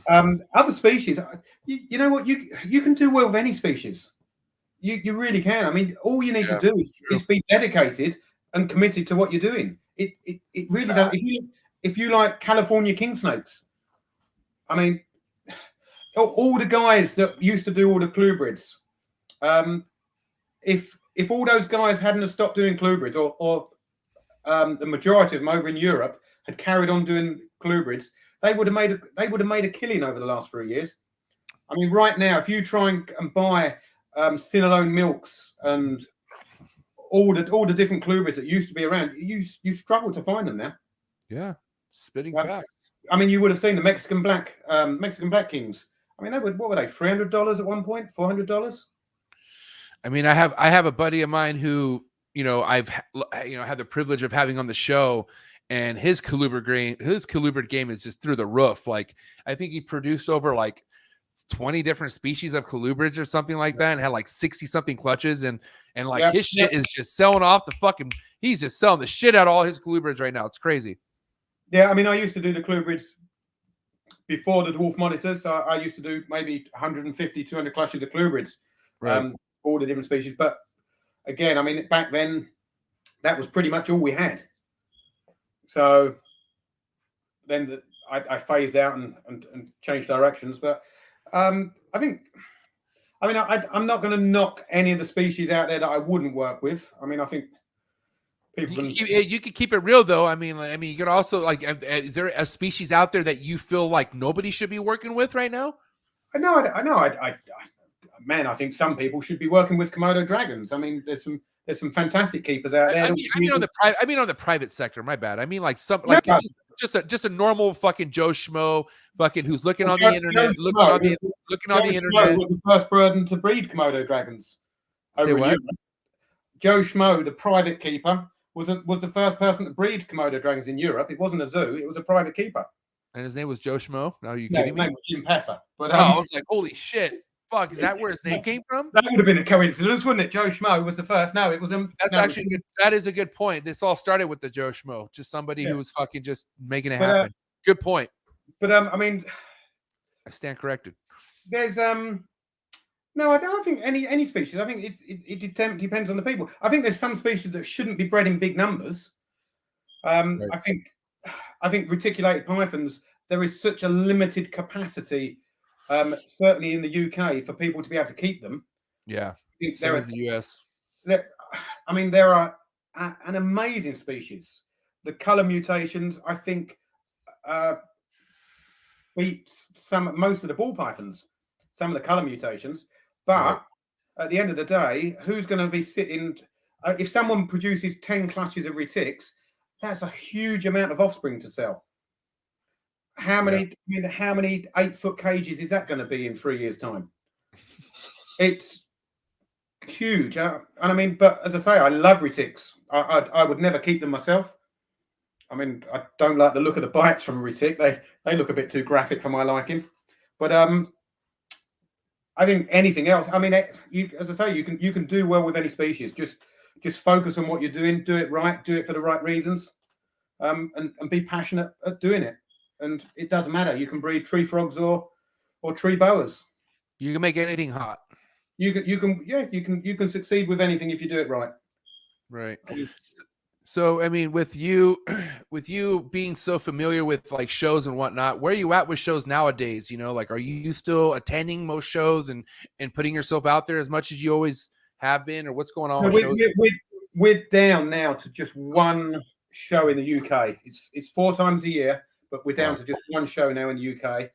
S1: Other species, you know what, you can do well with any species. You really can. I mean, all you need to do is be dedicated and committed to what you're doing. It really does. If you like California king snakes, I mean, all the guys that used to do all the clubrids, if all those guys hadn't have stopped doing clubrids, or the majority of them over in Europe had carried on doing clubrids, they would have made a killing over the last 3 years. I mean, right now, if you try and buy Cinnalone milks and all the different clubrids that used to be around, you struggle to find them now.
S2: Yeah, spitting facts.
S1: I mean, you would have seen the Mexican black kings. I mean, what were they? $300 at one point, $400.
S2: I mean, I have a buddy of mine who, you know, I've had the privilege of having on the show, and his colubrid game is just through the roof. Like, I think he produced over like 20 different species of colubrids or something like that, and had like 60 something clutches, and like his shit is just selling off the fucking. He's just selling the shit out of all his colubrids right now. It's crazy.
S1: Yeah, I mean, I used to do the colubrids before the Dwarf Monitors. So I used to do maybe 150, 200 clutches of colubrids,
S2: right.
S1: All the different species. But again, I mean, back then, that was pretty much all we had. So then I phased out and changed directions. But I'm not going to knock any of the species out there that I wouldn't work with. I mean, I think people
S2: you could keep it real though. I mean, you could also like, is there a species out there that you feel like nobody should be working with right now?
S1: I know. I think some people should be working with Komodo Dragons. I mean, there's some fantastic keepers out there.
S2: I mean on the private sector. My bad. I mean like just a normal fucking Joe Schmo fucking who's looking on the internet, looking on the internet.
S1: Was the first person to breed Komodo Dragons.
S2: Say what?
S1: Joe Schmo, the private keeper, was the first person to breed Komodo Dragons in Europe. It wasn't a zoo; it was a private keeper.
S2: And his name was Joe Schmo. No, are you kidding me?
S1: His name was Jim Peffer. But
S2: I was like, holy shit. Fuck, is that where his name came from?
S1: That would have been a coincidence, wouldn't it? Joe Schmo was the first. No, it was
S2: actually good. That is a good point. This all started with the Joe Schmo, just somebody who was fucking just making it happen. Good point.
S1: But I mean,
S2: I stand corrected.
S1: There's no, I don't think any species. I think it depends on the people. I think there's some species that shouldn't be bred in big numbers. Right. I think reticulated pythons, there is such a limited capacity. Certainly in the UK, for people to be able to keep them.
S2: Yeah, same as the US.
S1: I mean, there are an amazing species. The color mutations, I think, beat most of the ball pythons. Some of the color mutations, but at the end of the day, who's going to be sitting? If someone produces 10 clutches of retics, that's a huge amount of offspring to sell. How many 8-foot cages is that going to be in 3 years' time? It's huge. And I mean, but as I say, I love retics. I would never keep them myself. I mean, I don't like the look of the bites from a retic. They look a bit too graphic for my liking. But I think anything else. I mean, as I say, you can do well with any species. Just focus on what you're doing. Do it right. Do it for the right reasons. And be passionate at doing it. And it doesn't matter. You can breed tree frogs or tree boas.
S2: You can make anything hot.
S1: You can succeed with anything if you do it right.
S2: Right. So I mean, with you being so familiar with like shows and whatnot, where are you at with shows nowadays? You know, like, are you still attending most shows and putting yourself out there as much as you always have been, or what's going on?
S1: We're down now to just one show in the UK. It's 4 times a year. But we're down to just one show now in the UK.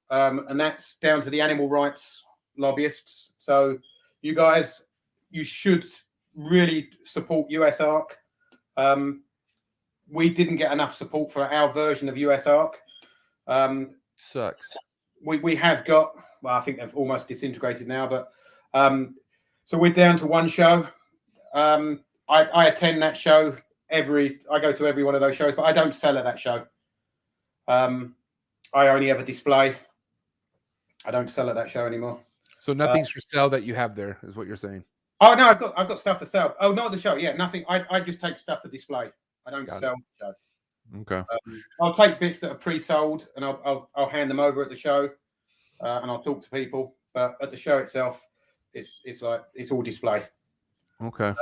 S1: And that's down to the animal rights lobbyists. So you guys, you should really support US Ark. We didn't get enough support for our version of US Ark.
S2: Sucks.
S1: We have got, well, I think they've almost disintegrated now, but so we're down to one show. I attend that show I go to every one of those shows, but I don't sell at that show. I only ever display. I don't sell at that show anymore.
S2: So nothing's for sale that you have there, is what you're saying.
S1: Oh no, I've got stuff for sale. Oh, not the show. Yeah, nothing. I just take stuff for display. I don't
S2: Got it.
S1: sell the show.
S2: Okay.
S1: I'll take bits that are pre-sold and I'll hand them over at the show, and I'll talk to people. But at the show itself, it's all display.
S2: Okay.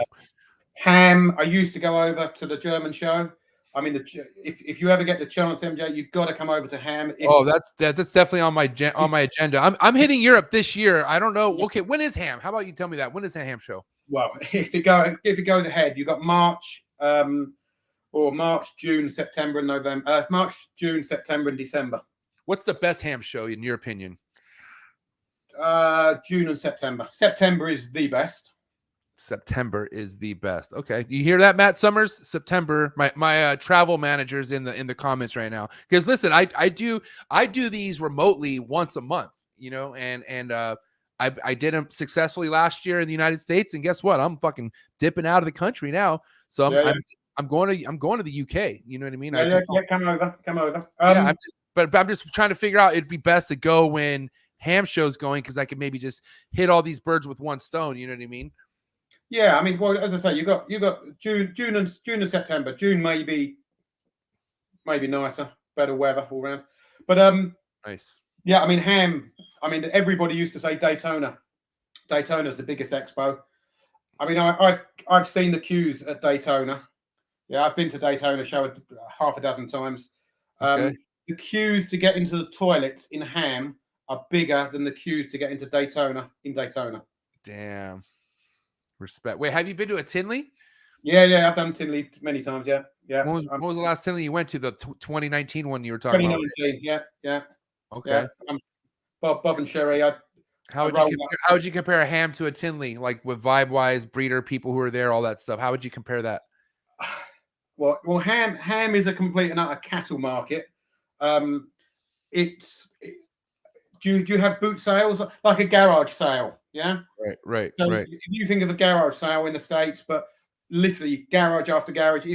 S1: Ham. I used to go over to the German show. I mean, if you ever get the chance, MJ, you've got to come over to Ham.
S2: That's definitely on my agenda. I'm hitting Europe this year. I don't know. Okay, when is Ham? How about you tell me that? When is the Ham show?
S1: Well, if it goes ahead, you've got March, June, September, and November. March, June, September, and December.
S2: What's the best Ham show in your opinion?
S1: June and September. September is the best.
S2: September is the best. Okay, you hear that, Matt Summers? September. My travel managers in the comments right now. Because listen, I do these remotely once a month, you know, and I did them successfully last year in the United States, and guess what? I'm fucking dipping out of the country now, so I'm going to the UK. You know what I mean?
S1: Come over.
S2: But I'm just trying to figure out. It'd be best to go when Ham show's going because I could maybe just hit all these birds with one stone. You know what I mean?
S1: Yeah, I mean, well, as I say, you got June and September. June maybe nicer, better weather all around. But
S2: nice.
S1: Yeah, I mean Ham. I mean, everybody used to say Daytona. Daytona's the biggest expo. I mean, I've seen the queues at Daytona. Yeah, I've been to Daytona show half a dozen times.
S2: Okay.
S1: The queues to get into the toilets in Ham are bigger than the queues to get into Daytona in Daytona.
S2: Damn. Respect. Wait, have you been to a Tinley?
S1: Yeah, I've done Tinley many times. Yeah.
S2: When was the last Tinley you went to? The 2019 one you were talking
S1: 2019,
S2: about?
S1: Yeah.
S2: Okay.
S1: Yeah. Bob and Sherry.
S2: How would you compare a Ham to a Tinley, like with vibe wise, breeder, people who are there, all that stuff? How would you compare that?
S1: Well, Ham is a complete and utter cattle market. Do you have boot sales like a garage sale? Yeah.
S2: Right.
S1: So if you think of a garage sale in the States, but literally garage after garage,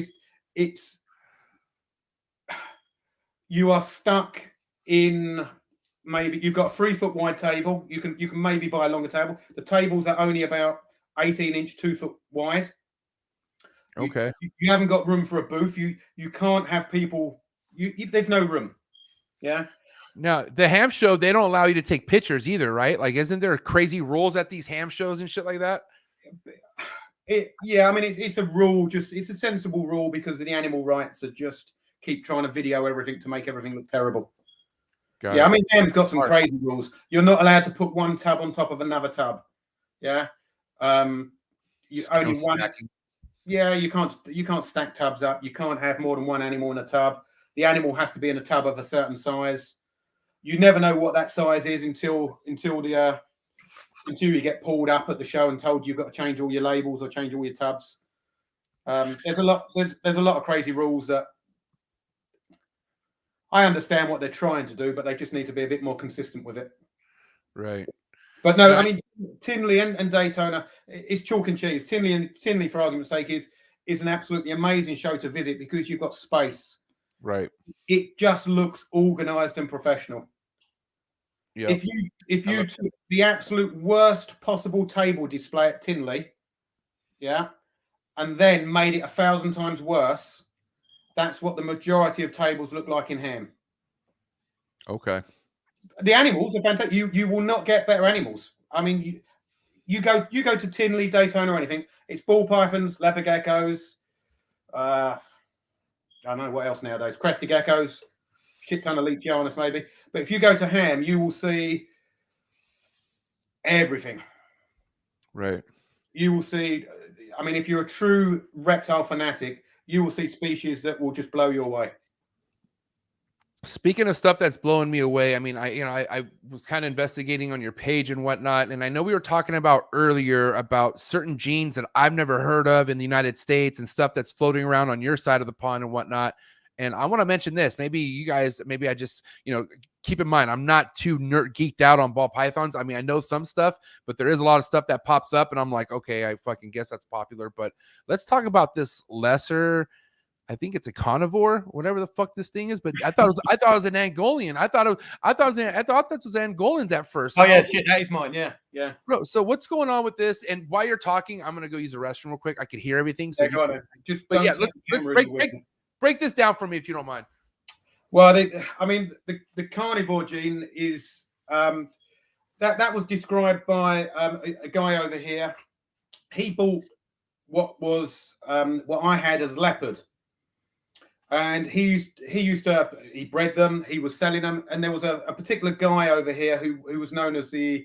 S1: it's you are stuck in. Maybe you've got a 3 foot wide table. You can maybe buy a longer table. The tables are only about 18-inch, 2 foot wide.
S2: Okay.
S1: You haven't got room for a booth. You can't have people. There's no room. Yeah.
S2: Now the Ham show, they don't allow you to take pictures either, right? Like, isn't there crazy rules at these Ham shows and shit like that?
S1: I mean, it's a rule. It's a sensible rule because the animal rights are just keep trying to video everything to make everything look terrible. I mean, Ham's got some crazy rules. You're not allowed to put one tub on top of another tub. Yeah. You only one. Stacking. Yeah, you can't stack tubs up. You can't have more than one animal in a tub. The animal has to be in a tub of a certain size. You never know what that size is until you get pulled up at the show and told you've got to change all your labels or change all your tubs. There's a lot of crazy rules that I understand what they're trying to do, but they just need to be a bit more consistent with it.
S2: Right.
S1: But no, I mean, Tinley and Daytona is chalk and cheese. Tinley, for argument's sake, is an absolutely amazing show to visit because you've got space.
S2: Right.
S1: It just looks organized and professional. Yeah. If you took the absolute worst possible table display at Tinley, yeah, and then made it 1,000 times worse, that's what the majority of tables look like in Ham.
S2: Okay.
S1: The animals are fantastic. You will not get better animals. I mean, you go to Tinley, Daytona, or anything. It's ball pythons, leopard geckos. I don't know what else nowadays. Crested geckos, shit ton of Leachianus maybe. But if you go to Ham, you will see everything.
S2: Right.
S1: You will see. I mean, if you're a true reptile fanatic, you will see species that will just blow you away.
S2: Speaking of stuff that's blowing me away, I mean, I was kind of investigating on your page and whatnot, and I know we were talking about earlier about certain genes that I've never heard of in the United States and stuff that's floating around on your side of the pond and whatnot. And I want to mention this. Maybe I just, keep in mind, I'm not too geeked out on ball pythons. I mean, I know some stuff, but there is a lot of stuff that pops up and I'm like, okay, I fucking guess that's popular. But let's talk about this lesser I think it's a carnivore, whatever the fuck this thing is. But I thought it was an Angolian. I thought this was Angolans at first.
S1: Oh yes, that is mine. Yeah, yeah.
S2: Bro, so what's going on with this? And while you're talking, I'm gonna go use the restroom real quick. I can hear everything. So let's break this down for me if you don't mind.
S1: Well, the carnivore gene is that was described by a guy over here. He bought what I had as leopard, and he bred them. He was selling them, and there was a particular guy over here who was known as I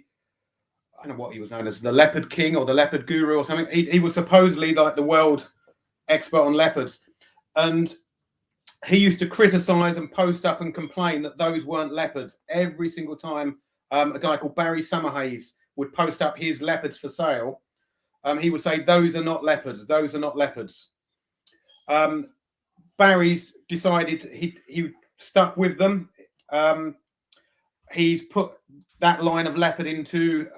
S1: don't know what he was known as, the leopard king or the leopard guru or something. He was supposedly like the world expert on leopards, and he used to criticize and post up and complain that those weren't leopards every single time. A guy called Barry Summerhays would post up his leopards for sale. He would say, those are not leopards. Those are not leopards. Barry's decided he stuck with them. He's put that line of leopard into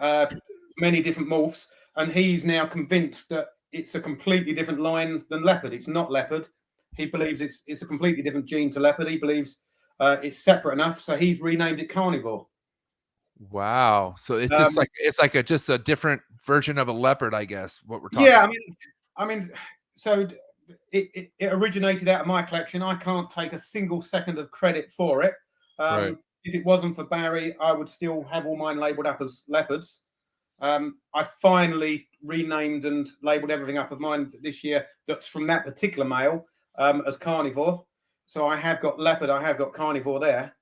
S1: many different morphs, and he's now convinced that it's a completely different line than leopard. It's not leopard. He believes it's a completely different gene to leopard. He believes it's separate enough, so he's renamed it carnivore.
S2: Wow! So it's just a different version of a leopard, I guess. What we're talking.
S1: Yeah, I mean, so it originated out of my collection. I can't take a single second of credit for it.
S2: Right.
S1: If it wasn't for Barry, I would still have all mine labelled up as leopards. I finally renamed and labelled everything up of mine this year that's from that particular male as carnivore. So I have got leopard, I have got carnivore there.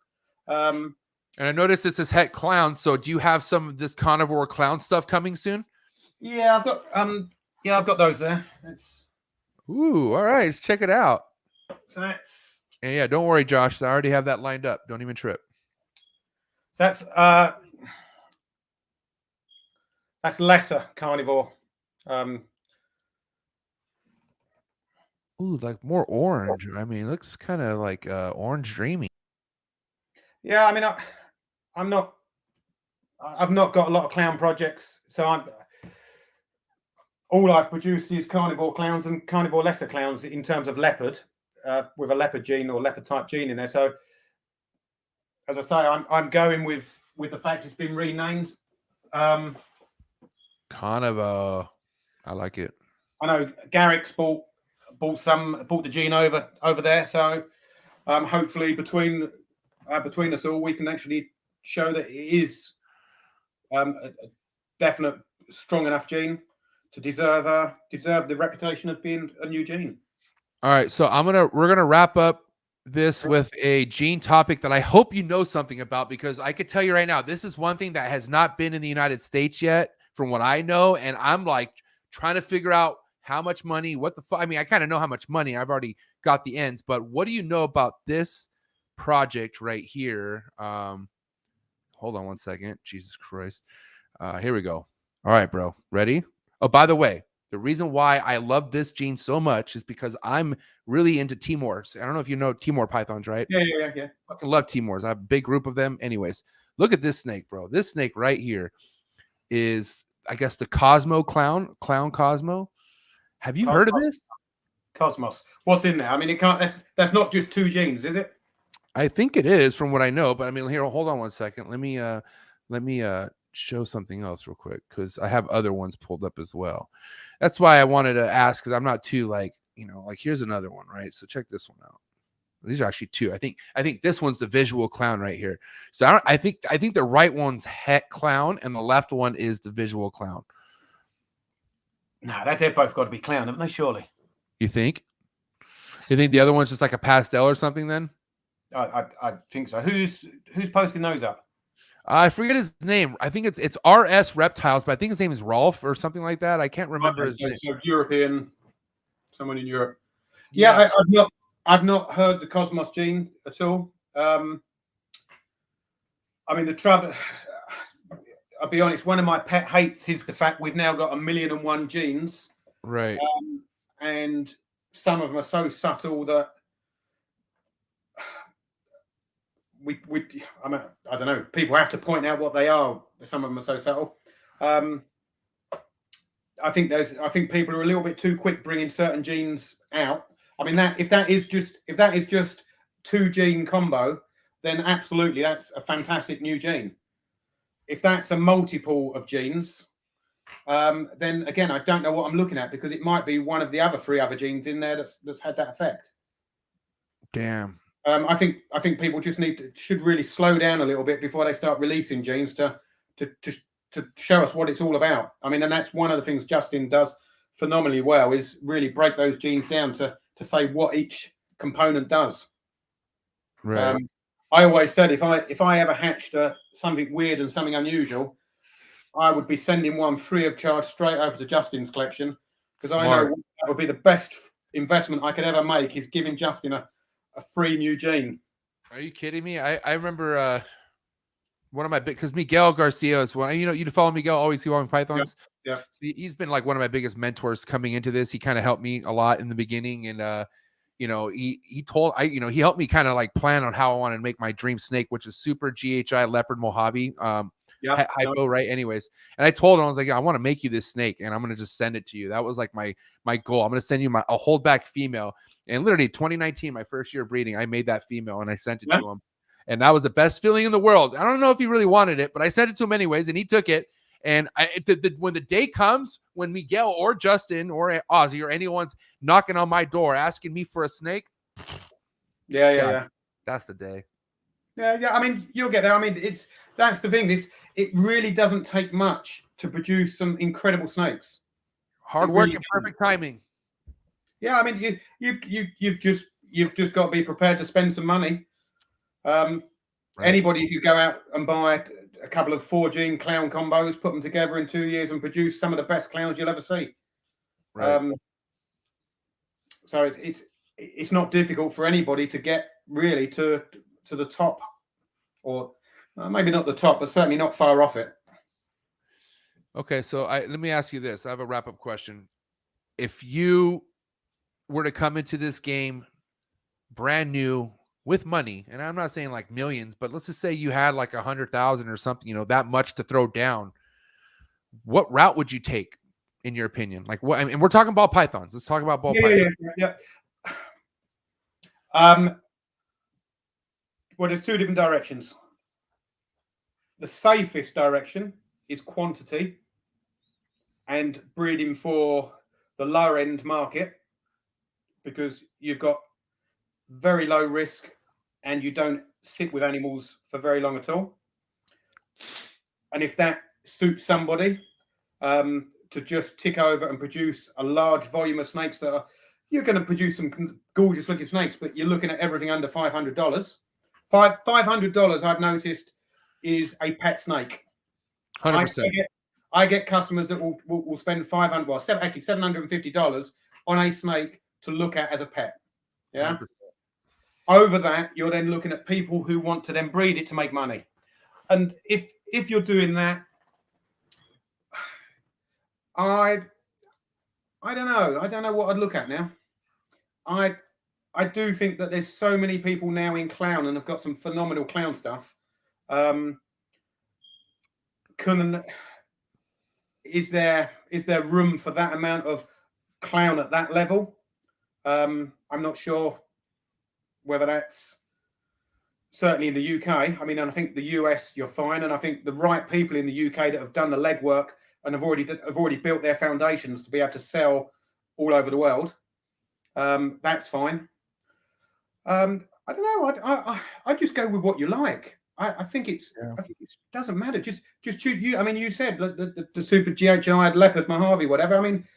S2: And I noticed this is het clown. So do you have some of this carnivore clown stuff coming soon?
S1: Yeah, I've got those there.
S2: Ooh, all right, let's check it out.
S1: So that's.
S2: And yeah, don't worry, Josh. I already have that lined up. Don't even trip.
S1: So that's lesser carnivore.
S2: Ooh, like more orange. I mean, it looks kind of like orange dreamy.
S1: Yeah, I mean, I've not got a lot of clown projects, so all I've produced is carnivore clowns and carnivore lesser clowns in terms of leopard, with a leopard gene or leopard type gene in there. So, as I say, I'm going with the fact it's been renamed.
S2: I like it.
S1: I know Garrick's bought the gene over there, so hopefully between us all, we can actually show that it is a definite strong enough gene to deserve the reputation of being a new gene.
S2: All right, so we're gonna wrap up this with a gene topic that I hope you know something about, because I could tell you right now, this is one thing that has not been in the United States yet, from what I know, and I'm like trying to figure out how much money, what the fuck. I mean, I kind of know how much money. I've already got the ends, but what do you know about this project right here? Hold on one second. Jesus Christ. Here we go. All right, bro. Ready? Oh, by the way, the reason why I love this gene so much is because I'm really into Timors. I don't know if you know Timor pythons, right?
S1: Yeah.
S2: I fucking love Timors. I have a big group of them. Anyways, look at this snake, bro. This snake right here is, I guess, the Cosmo clown Cosmo. Have you heard of this?
S1: Cosmos. What's in there? I mean, it can't. That's not just two genes, is it?
S2: I think it is, from what I know. But I mean, here, hold on one second. Let me show something else real quick, because I have other ones pulled up as well. That's why I wanted to ask, because I'm not too like here's another one, right? So check this one out. These are actually two. I think this one's the visual clown right here. So I think the right one's het clown and the left one is the visual clown.
S1: No, they've both got to be clown, haven't they? Surely.
S2: You think? You think the other one's just like a pastel or something then?
S1: I think so. Who's posting those up?
S2: I forget his name. I think it's RS Reptiles, but I think his name is Rolf or something like that. I can't remember his name.
S1: So European, someone in Europe. Yeah, yes. I've not heard the Cosmos gene at all. I mean, the trouble. I'll be honest. One of my pet hates is the fact we've now got 1,000,001 genes.
S2: Right.
S1: And some of them are so subtle that I don't know. People have to point out what they are. Some of them are so subtle. I think people are a little bit too quick bringing certain genes out. I mean, if that is just 2 gene combo, then absolutely that's a fantastic new gene. If that's a multiple of genes, then again, I don't know what I'm looking at, because it might be one of the other 3 other genes in there that's had that effect.
S2: Damn.
S1: I think people just should really slow down a little bit before they start releasing genes to show us what it's all about. I mean, and that's one of the things Justin does phenomenally well, is really break those genes down to say what each component does.
S2: Right.
S1: I always said if I ever hatched something weird and something unusual, I would be sending one free of charge straight over to Justin's collection, because I know that would be the best investment I could ever make, is giving Justin a free new gene.
S2: Are you kidding me? I remember one of my big, because Miguel Garcia is one, you follow Miguel, always Evolving Pythons.
S1: Yeah.
S2: So he's been like one of my biggest mentors coming into this. He kind of helped me a lot in the beginning, and he helped me kind of like plan on how I wanted to make my dream snake, which is super GHI leopard Mojave. Hypo, right? Anyways, and I told him, I was like, I want to make you this snake, and I'm gonna just send it to you. That was like my goal. I'm gonna send you a holdback female. And literally 2019, my first year of breeding, I made that female and I sent it to him, and that was the best feeling in the world. I don't know if he really wanted it, but I sent it to him anyways, and he took it. And when the day comes when Miguel or Justin or Ozzy or anyone's knocking on my door asking me for a snake,
S1: yeah,
S2: that's the day.
S1: Yeah. I mean, you'll get there. I mean, that's the thing. It really doesn't take much to produce some incredible snakes.
S2: Hard work and perfect timing.
S1: Yeah, I mean, you've just got to be prepared to spend some money. Anybody could go out and buy a couple of 4-gene clown combos, put them together in 2 years, and produce some of the best clowns you'll ever see.
S2: Right.
S1: So it's not difficult for anybody to get really to the top, or maybe not the top, but certainly not far off it.
S2: Okay, so let me ask you this. I have a wrap-up question. If you were to come into this game brand new with money, and I'm not saying like millions, but let's just say you had like 100,000 or something, that much to throw down, what route would you take, in your opinion? Like what? I mean, we're talking ball pythons. Let's talk about ball pythons.
S1: Yeah. Well, there's 2 different directions. The safest direction is quantity and breeding for the lower end market, because you've got very low risk and you don't sit with animals for very long at all. And if that suits somebody, to just tick over and produce a large volume of snakes you're going to produce some gorgeous looking snakes, but you're looking at everything under $500. $500, I've noticed, is a pet snake.
S2: 100%.
S1: I get customers that will spend $750 on a snake to look at as a pet. Yeah.
S2: 100%.
S1: Over that, you're then looking at people who want to then breed it to make money. And if you're doing that, I don't know. I don't know what I'd look at now. I do think that there's so many people now in clown and have got some phenomenal clown stuff. Is there room for that amount of clown at that level? I'm not sure whether that's certainly in the UK. I mean, and I think the US, you're fine. And I think the right people in the UK that have done the legwork and have already built their foundations to be able to sell all over the world, that's fine. I don't know. I just go with what you like. I think it doesn't matter. Just choose you. I mean, you said the super GHI leopard Mojave, whatever. I mean,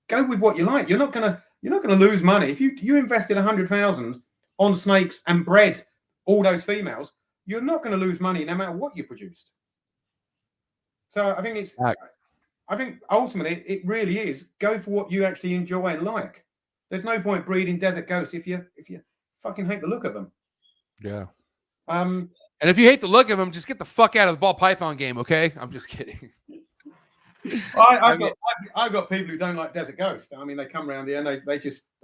S1: go with what you like. You're not gonna lose money if you invested 100,000 on snakes and bred all those females. You're not going to lose money no matter what you produced. So I think I think ultimately it really is go for what you actually enjoy and like. There's no point breeding desert ghosts if you fucking hate the look of them.
S2: Yeah. And if you hate the look of them, just get the fuck out of the ball python game, okay? I'm just kidding.
S1: I've got people who don't like desert ghost. I mean, they come around here and they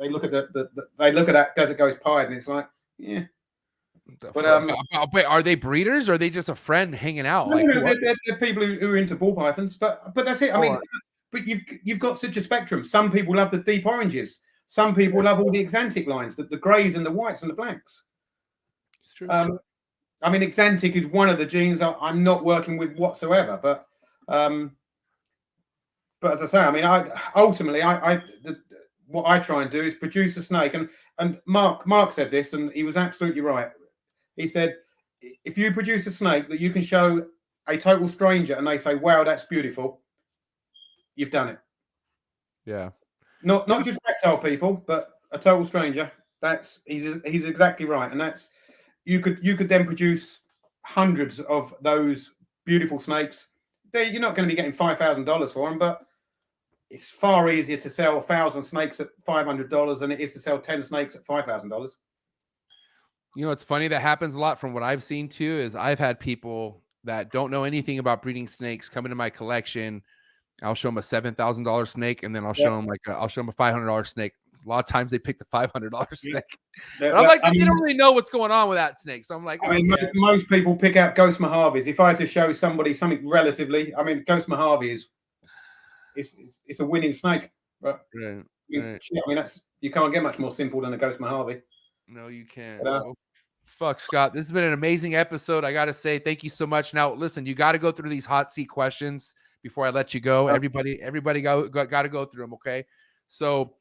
S1: look at that desert ghost pied, and it's like, yeah. But
S2: wait, are they breeders or are they just a friend hanging out?
S1: No, they're people who are into ball pythons, but that's it. I mean, but you've got such a spectrum. Some people love the deep oranges. Some people love all the Exantic lines, the greys and the whites and the blacks.
S2: It's true.
S1: I mean, Exantic is one of the genes I'm not working with whatsoever. But as I say, I mean, what I try and do is produce a snake. And Mark said this, and he was absolutely right. He said, if you produce a snake that you can show a total stranger and they say, wow, that's beautiful, you've done it.
S2: Yeah.
S1: Not just reptile people, but a total stranger. He's exactly right. And that's you could then produce hundreds of those beautiful snakes. You're not going to be getting $5,000 for them, but it's far easier to sell 1,000 snakes at $500 than it is to sell 10 snakes at $5,000.
S2: You know, it's funny, that happens a lot from what I've seen too, is I've had people that don't know anything about breeding snakes come into my collection. I'll show them a $7,000 snake, and then I'll show them I'll show them a $500 snake. A lot of times they pick the $500 snake. But I'm like, they don't really know what's going on with that snake. So I'm like,
S1: most people pick out Ghost Mojaves. If I had to show somebody something relatively, I mean, Ghost Mojave is it's a winning snake. But
S2: right.
S1: I mean, you can't get much more simple than a Ghost Mojave.
S2: No, you can't. Fuck, Scott. This has been an amazing episode. I got to say, thank you so much. Now, listen, you got to go through these hot seat questions before I let you go. Everybody got to go through them, okay? So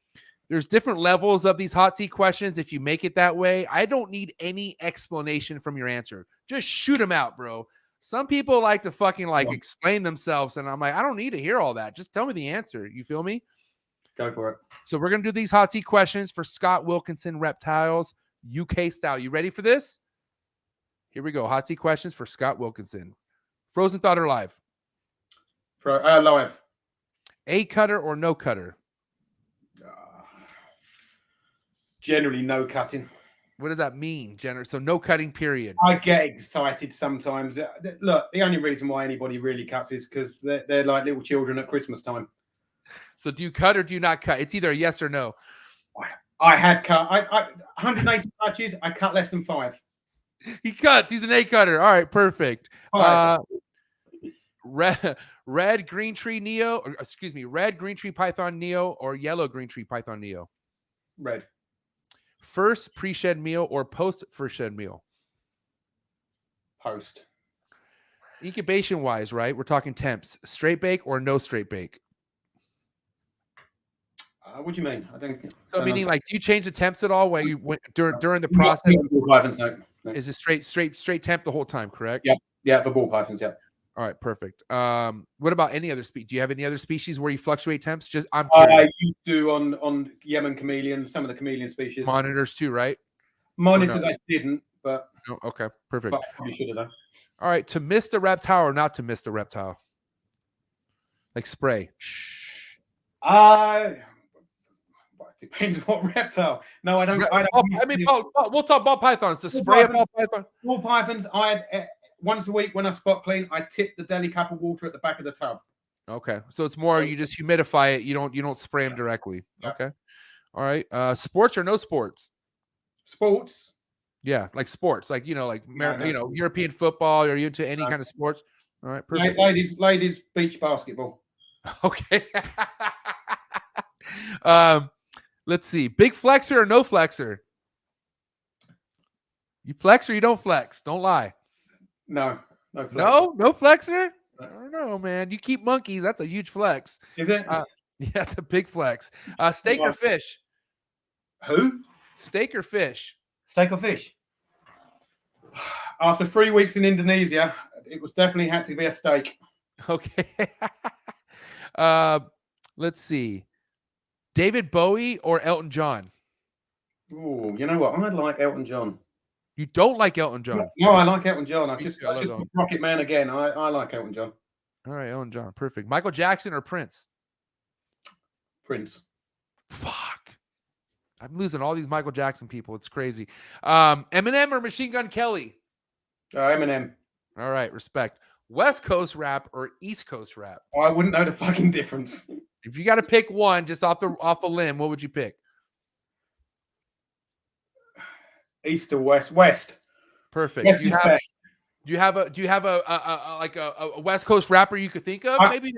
S2: there's different levels of these hot seat questions. If you make it that way, I don't need any explanation from your answer. Just shoot them out, bro. Some people like to fucking explain themselves, and I'm like, I don't need to hear all that. Just tell me the answer. You feel me?
S1: Go for it.
S2: So we're going to do these hot seat questions for Scott Wilkinson Reptiles, UK style. You ready for this? Here we go. Hot seat questions for Scott Wilkinson. Frozen Thought or live?
S1: Live.
S2: A cutter or no cutter?
S1: Generally no cutting.
S2: What does that mean, So no cutting, period.
S1: I get excited sometimes. Look, the only reason why anybody really cuts is because they're like little children at Christmas time.
S2: So do you cut or do you not cut? It's either a yes or no.
S1: I have cut. I 180 touches. I cut less than 5.
S2: He cuts. He's an A cutter. All right, perfect. Red green tree Neo, or excuse me, red green tree Python Neo or yellow green tree Python Neo?
S1: Red.
S2: First pre-shed meal or post first shed meal?
S1: Post.
S2: Incubation wise, right? We're talking temps. Straight bake or no straight bake?
S1: What do you mean? I don't.
S2: So meaning, like, do you change the temps at all when you went during the process?
S1: Ball pythons, no.
S2: Is it straight temp the whole time? Correct.
S1: Yeah, for ball pythons. Yeah.
S2: All right, perfect. What about any other species? Do you have any other species where you fluctuate temps? Just I'm curious.
S1: You do on Yemen chameleon, some of the chameleon species.
S2: Monitors too, right?
S1: Monitors I didn't, but
S2: no, okay, perfect.
S1: But you should have done.
S2: All right, to miss the reptile or not to miss the reptile? Like spray.
S1: Depends what reptile. No, I don't.
S2: We'll talk ball pythons. To spray a ball python.
S1: Ball pythons, once a week when I spot clean, I tip the deli cup of water at the back of the tub.
S2: Okay, so it's more you just humidify it. You don't spray them directly. Yeah. Okay, all right. Sports or no sports?
S1: Sports.
S2: Yeah, like sports, like European football. Are you into any kind of sports? All right, perfect.
S1: Ladies, beach basketball.
S2: Okay. Let's see. Big flexor or no flexor? You flex or you don't flex? Don't lie.
S1: No flex.
S2: No flexor? I don't know, man. You keep monkeys. That's a huge flex.
S1: Is it?
S2: Yeah, it's a big flex. Steak or fish?
S1: Who?
S2: Steak or fish?
S1: Steak or fish? After 3 weeks in Indonesia, it was definitely had to be a steak.
S2: Okay. Let's see. David Bowie or Elton John?
S1: Oh, you know what? I like Elton John.
S2: You don't like Elton John?
S1: No, I like Elton John. I just Rocket Man again. I like Elton John.
S2: All right, Elton John. Perfect. Michael Jackson or Prince?
S1: Prince.
S2: Fuck. I'm losing all these Michael Jackson people. It's crazy. Eminem or Machine Gun Kelly?
S1: Eminem.
S2: All right, respect. West Coast rap or East Coast rap?
S1: Oh, I wouldn't know the fucking difference.
S2: If you got to pick one just off a limb, what would you pick?
S1: East or west? West.
S2: Perfect. Do you have a West Coast rapper you could think of? Maybe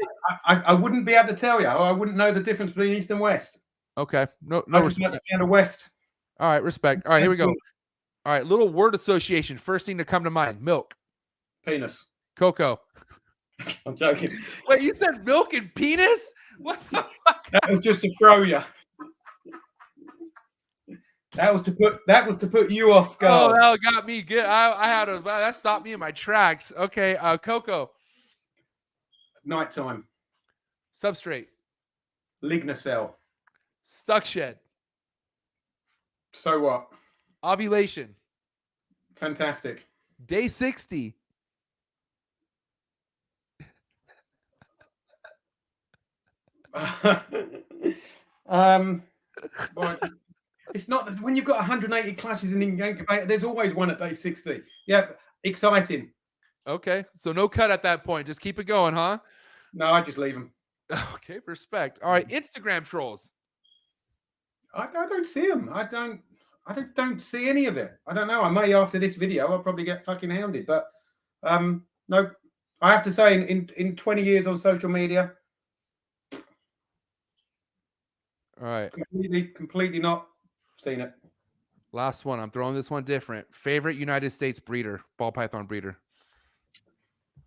S1: I wouldn't be able to tell you. I wouldn't know the difference between East and West.
S2: Okay. No
S1: I just like
S2: respect.
S1: the sound of West.
S2: All right, respect. All right, here we go. All right, little word association. First thing to come to mind: milk,
S1: Penis.
S2: cocoa.
S1: I'm joking.
S2: Wait, you said milk and penis? What the fuck?
S1: That was just to throw you. That was to put you off
S2: Oh,
S1: guard.
S2: that got me good. That stopped me in my tracks. Okay, cocoa,
S1: Nighttime.
S2: substrate,
S1: Lignocell.
S2: stuck shed,
S1: So what?
S2: ovulation,
S1: Fantastic.
S2: day 60.
S1: Well, it's not when you've got 180 clashes in the incubator. There's always one at day 60. Yeah, exciting.
S2: Okay, so no cut at that point. Just keep it going, huh?
S1: No, I just leave them.
S2: Okay, respect. All right, Instagram trolls.
S1: I don't see them. I don't see any of it. I don't know. I may after this video. I'll probably get fucking hounded. But no, I have to say, in 20 years on social media,
S2: All right,
S1: completely not seen it.
S2: last one. I'm throwing this one different. Favorite United States breeder, ball python breeder.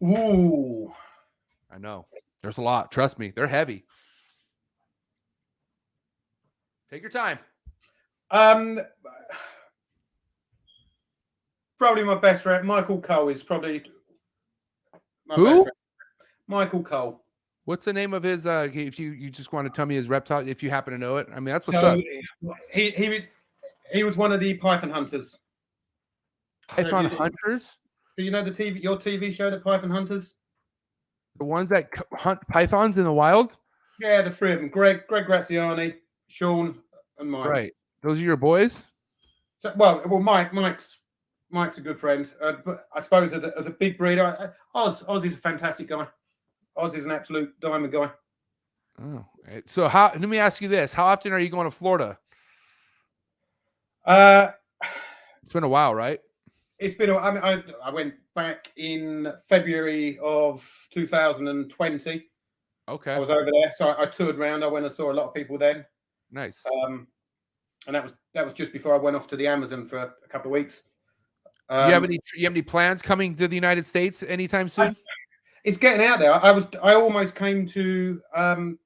S1: Ooh,
S2: I know. There's a lot. Trust me, they're heavy. Take your time.
S1: Probably my best friend, Michael Cole, is probably my
S2: Who?
S1: best friend. Michael Cole.
S2: What's the name of his? If you just want to tell me his reptile, if you happen to know it. I mean, that's what's
S1: So
S2: up.
S1: he was one of the python hunters.
S2: Python hunters,
S1: Do you know your TV show, the Python Hunters?
S2: the ones that hunt pythons in the wild.
S1: Yeah, the three of them: Greg Graziani, Sean, and Mike.
S2: Right. Those are your boys.
S1: So, Mike's a good friend, but I suppose as a big breeder, Oz is a fantastic guy. Oz is an absolute diamond guy.
S2: Oh, so let me ask you this: how often are you going to Florida? It's been a while, right?
S1: It's been. I went back in February of 2020.
S2: Okay.
S1: I was over there, so I toured around. I went and saw a lot of people then.
S2: Nice.
S1: And that was just before I went off to the Amazon for a couple of weeks.
S2: You have any plans coming to the United States anytime soon?
S1: It's getting out there. I almost came to the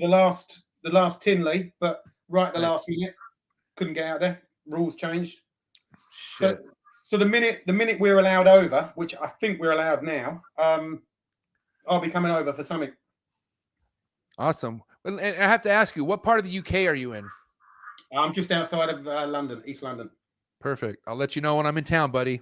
S1: last Tinley, but right at the last minute couldn't get out there. Rules changed.
S2: Shit.
S1: So the minute we're allowed over, which I think we're allowed now, I'll be coming over for something.
S2: Awesome. And I have to ask you, what part of the UK are you in?
S1: I'm just outside of London, East London.
S2: Perfect. I'll let you know when I'm in town, buddy.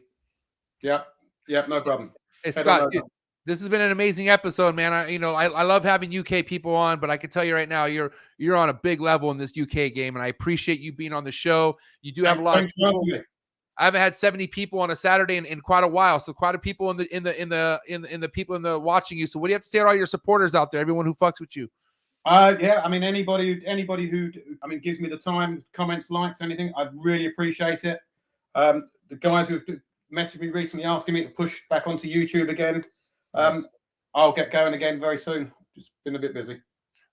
S1: Yep, no problem.
S2: Hey, Scott, dude, this has been an amazing episode, man. I love having UK people on, but I can tell you right now, you're on a big level in this UK game, and I appreciate you being on the show. You do have a lot of people. I haven't had 70 people on a Saturday in quite a while, so quite a people in the people in the watching you. So what do you have to say to all your supporters out there, everyone who fucks with you?
S1: Yeah, I mean anybody who gives me the time, comments, likes, anything, I'd really appreciate it. The guys who've messaged me recently asking me to push back onto YouTube again.
S2: Nice.
S1: I'll get going again very soon. Just been a bit busy.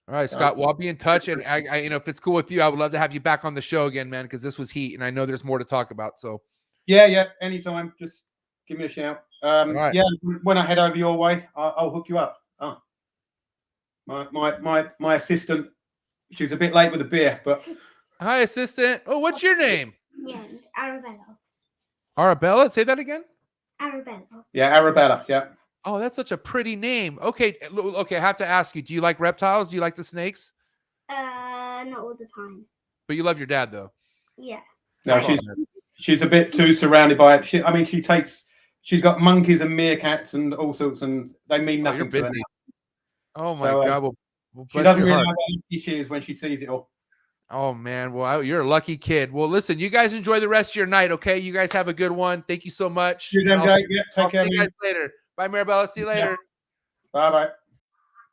S2: All right, Scott. Well, I'll be in touch, and I if it's cool with you, I would love to have you back on the show again, man, because this was heat, and I know there's more to talk about. So,
S1: yeah, anytime. Just give me a shout.
S2: right.
S1: Yeah, when I head over your way, I'll hook you up. Oh, my assistant, she's a bit late with the beer, but
S2: hi, assistant. Oh, what's your name?
S5: Yeah, it's Arabella.
S2: Arabella. Say that again.
S5: Arabella.
S1: yeah, Arabella. Yeah.
S2: Oh, that's such a pretty name. Okay. I have to ask you, do you like reptiles? Do you like the snakes?
S5: Not all the time.
S2: But you love your dad, though.
S5: Yeah.
S1: No, she's a bit too surrounded by it. She's got monkeys and meerkats and all sorts, and they mean nothing to her.
S2: Oh my God. Well,
S1: she doesn't really know how lucky she is when she sees it all.
S2: Oh man. Well, you're a lucky kid. Well, listen, you guys enjoy the rest of your night. Okay. You guys have a good one. Thank you so much.
S1: Yeah, take care.
S2: See you guys later. Bye, Marabella. See you later.
S1: Bye.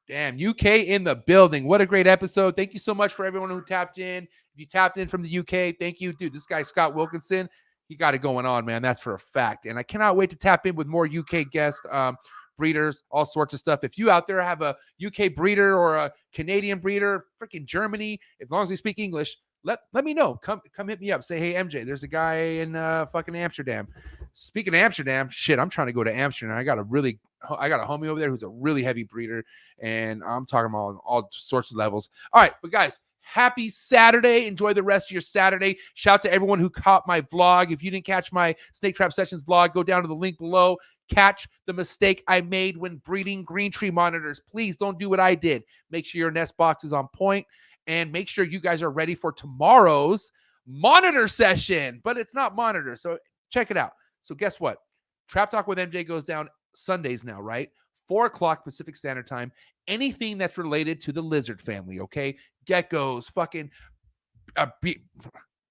S2: Damn, UK in the building. What a great episode. Thank you so much for everyone who tapped in. If you tapped in from the UK, thank you. Dude, this guy, Scott Wilkinson, he got it going on, man. That's for a fact. And I cannot wait to tap in with more UK guests. breeders, all sorts of stuff. If you out there have a UK breeder or a Canadian breeder, freaking Germany, as long as they speak English, let me know. Come hit me up. Say, hey, MJ, there's a guy in fucking Amsterdam. Speaking of Amsterdam, shit, I'm trying to go to Amsterdam. I got a homie over there who's a really heavy breeder, and I'm talking about all sorts of levels. All right, but guys, happy Saturday. Enjoy the rest of your Saturday. Shout out to everyone who caught my vlog. If you didn't catch my Snake Trap Sessions vlog, go down to the link below. Catch the mistake I made when breeding green tree monitors. Please don't do what I did. Make sure your nest box is on point, and make sure you guys are ready for tomorrow's monitor session. But it's not monitor, so check it out. So guess what? Trap Talk with MJ goes down Sundays now, right? 4 o'clock Pacific Standard Time. Anything that's related to the lizard family, okay? Geckos, fucking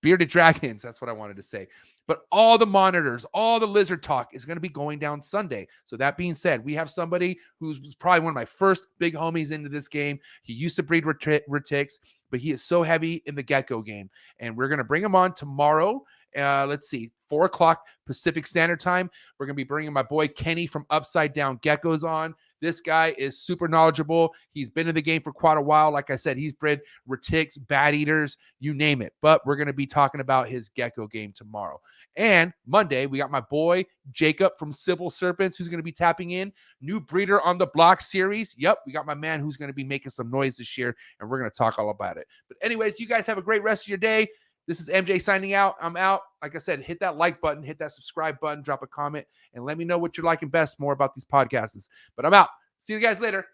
S2: bearded dragons. That's what I wanted to say. But all the monitors, all the lizard talk is going to be going down Sunday. So that being said, we have somebody who's probably one of my first big homies into this game. He used to breed retics, but he is so heavy in the gecko game. And we're going to bring him on tomorrow. Let's see, 4 o'clock Pacific Standard Time. We're going to be bringing my boy Kenny from Upside Down Geckos on. This guy is super knowledgeable. He's been in the game for quite a while. Like I said, he's bred retics, bat eaters, you name it. But we're going to be talking about his gecko game tomorrow. And Monday, we got my boy Jacob from Civil Serpents, who's going to be tapping in. New breeder on the block series. Yep, we got my man who's going to be making some noise this year, and we're going to talk all about it. But anyways, you guys have a great rest of your day. This is MJ signing out. I'm out. Like I said, hit that like button, hit that subscribe button, drop a comment, and let me know what you're liking best more about these podcasts. But I'm out. See you guys later.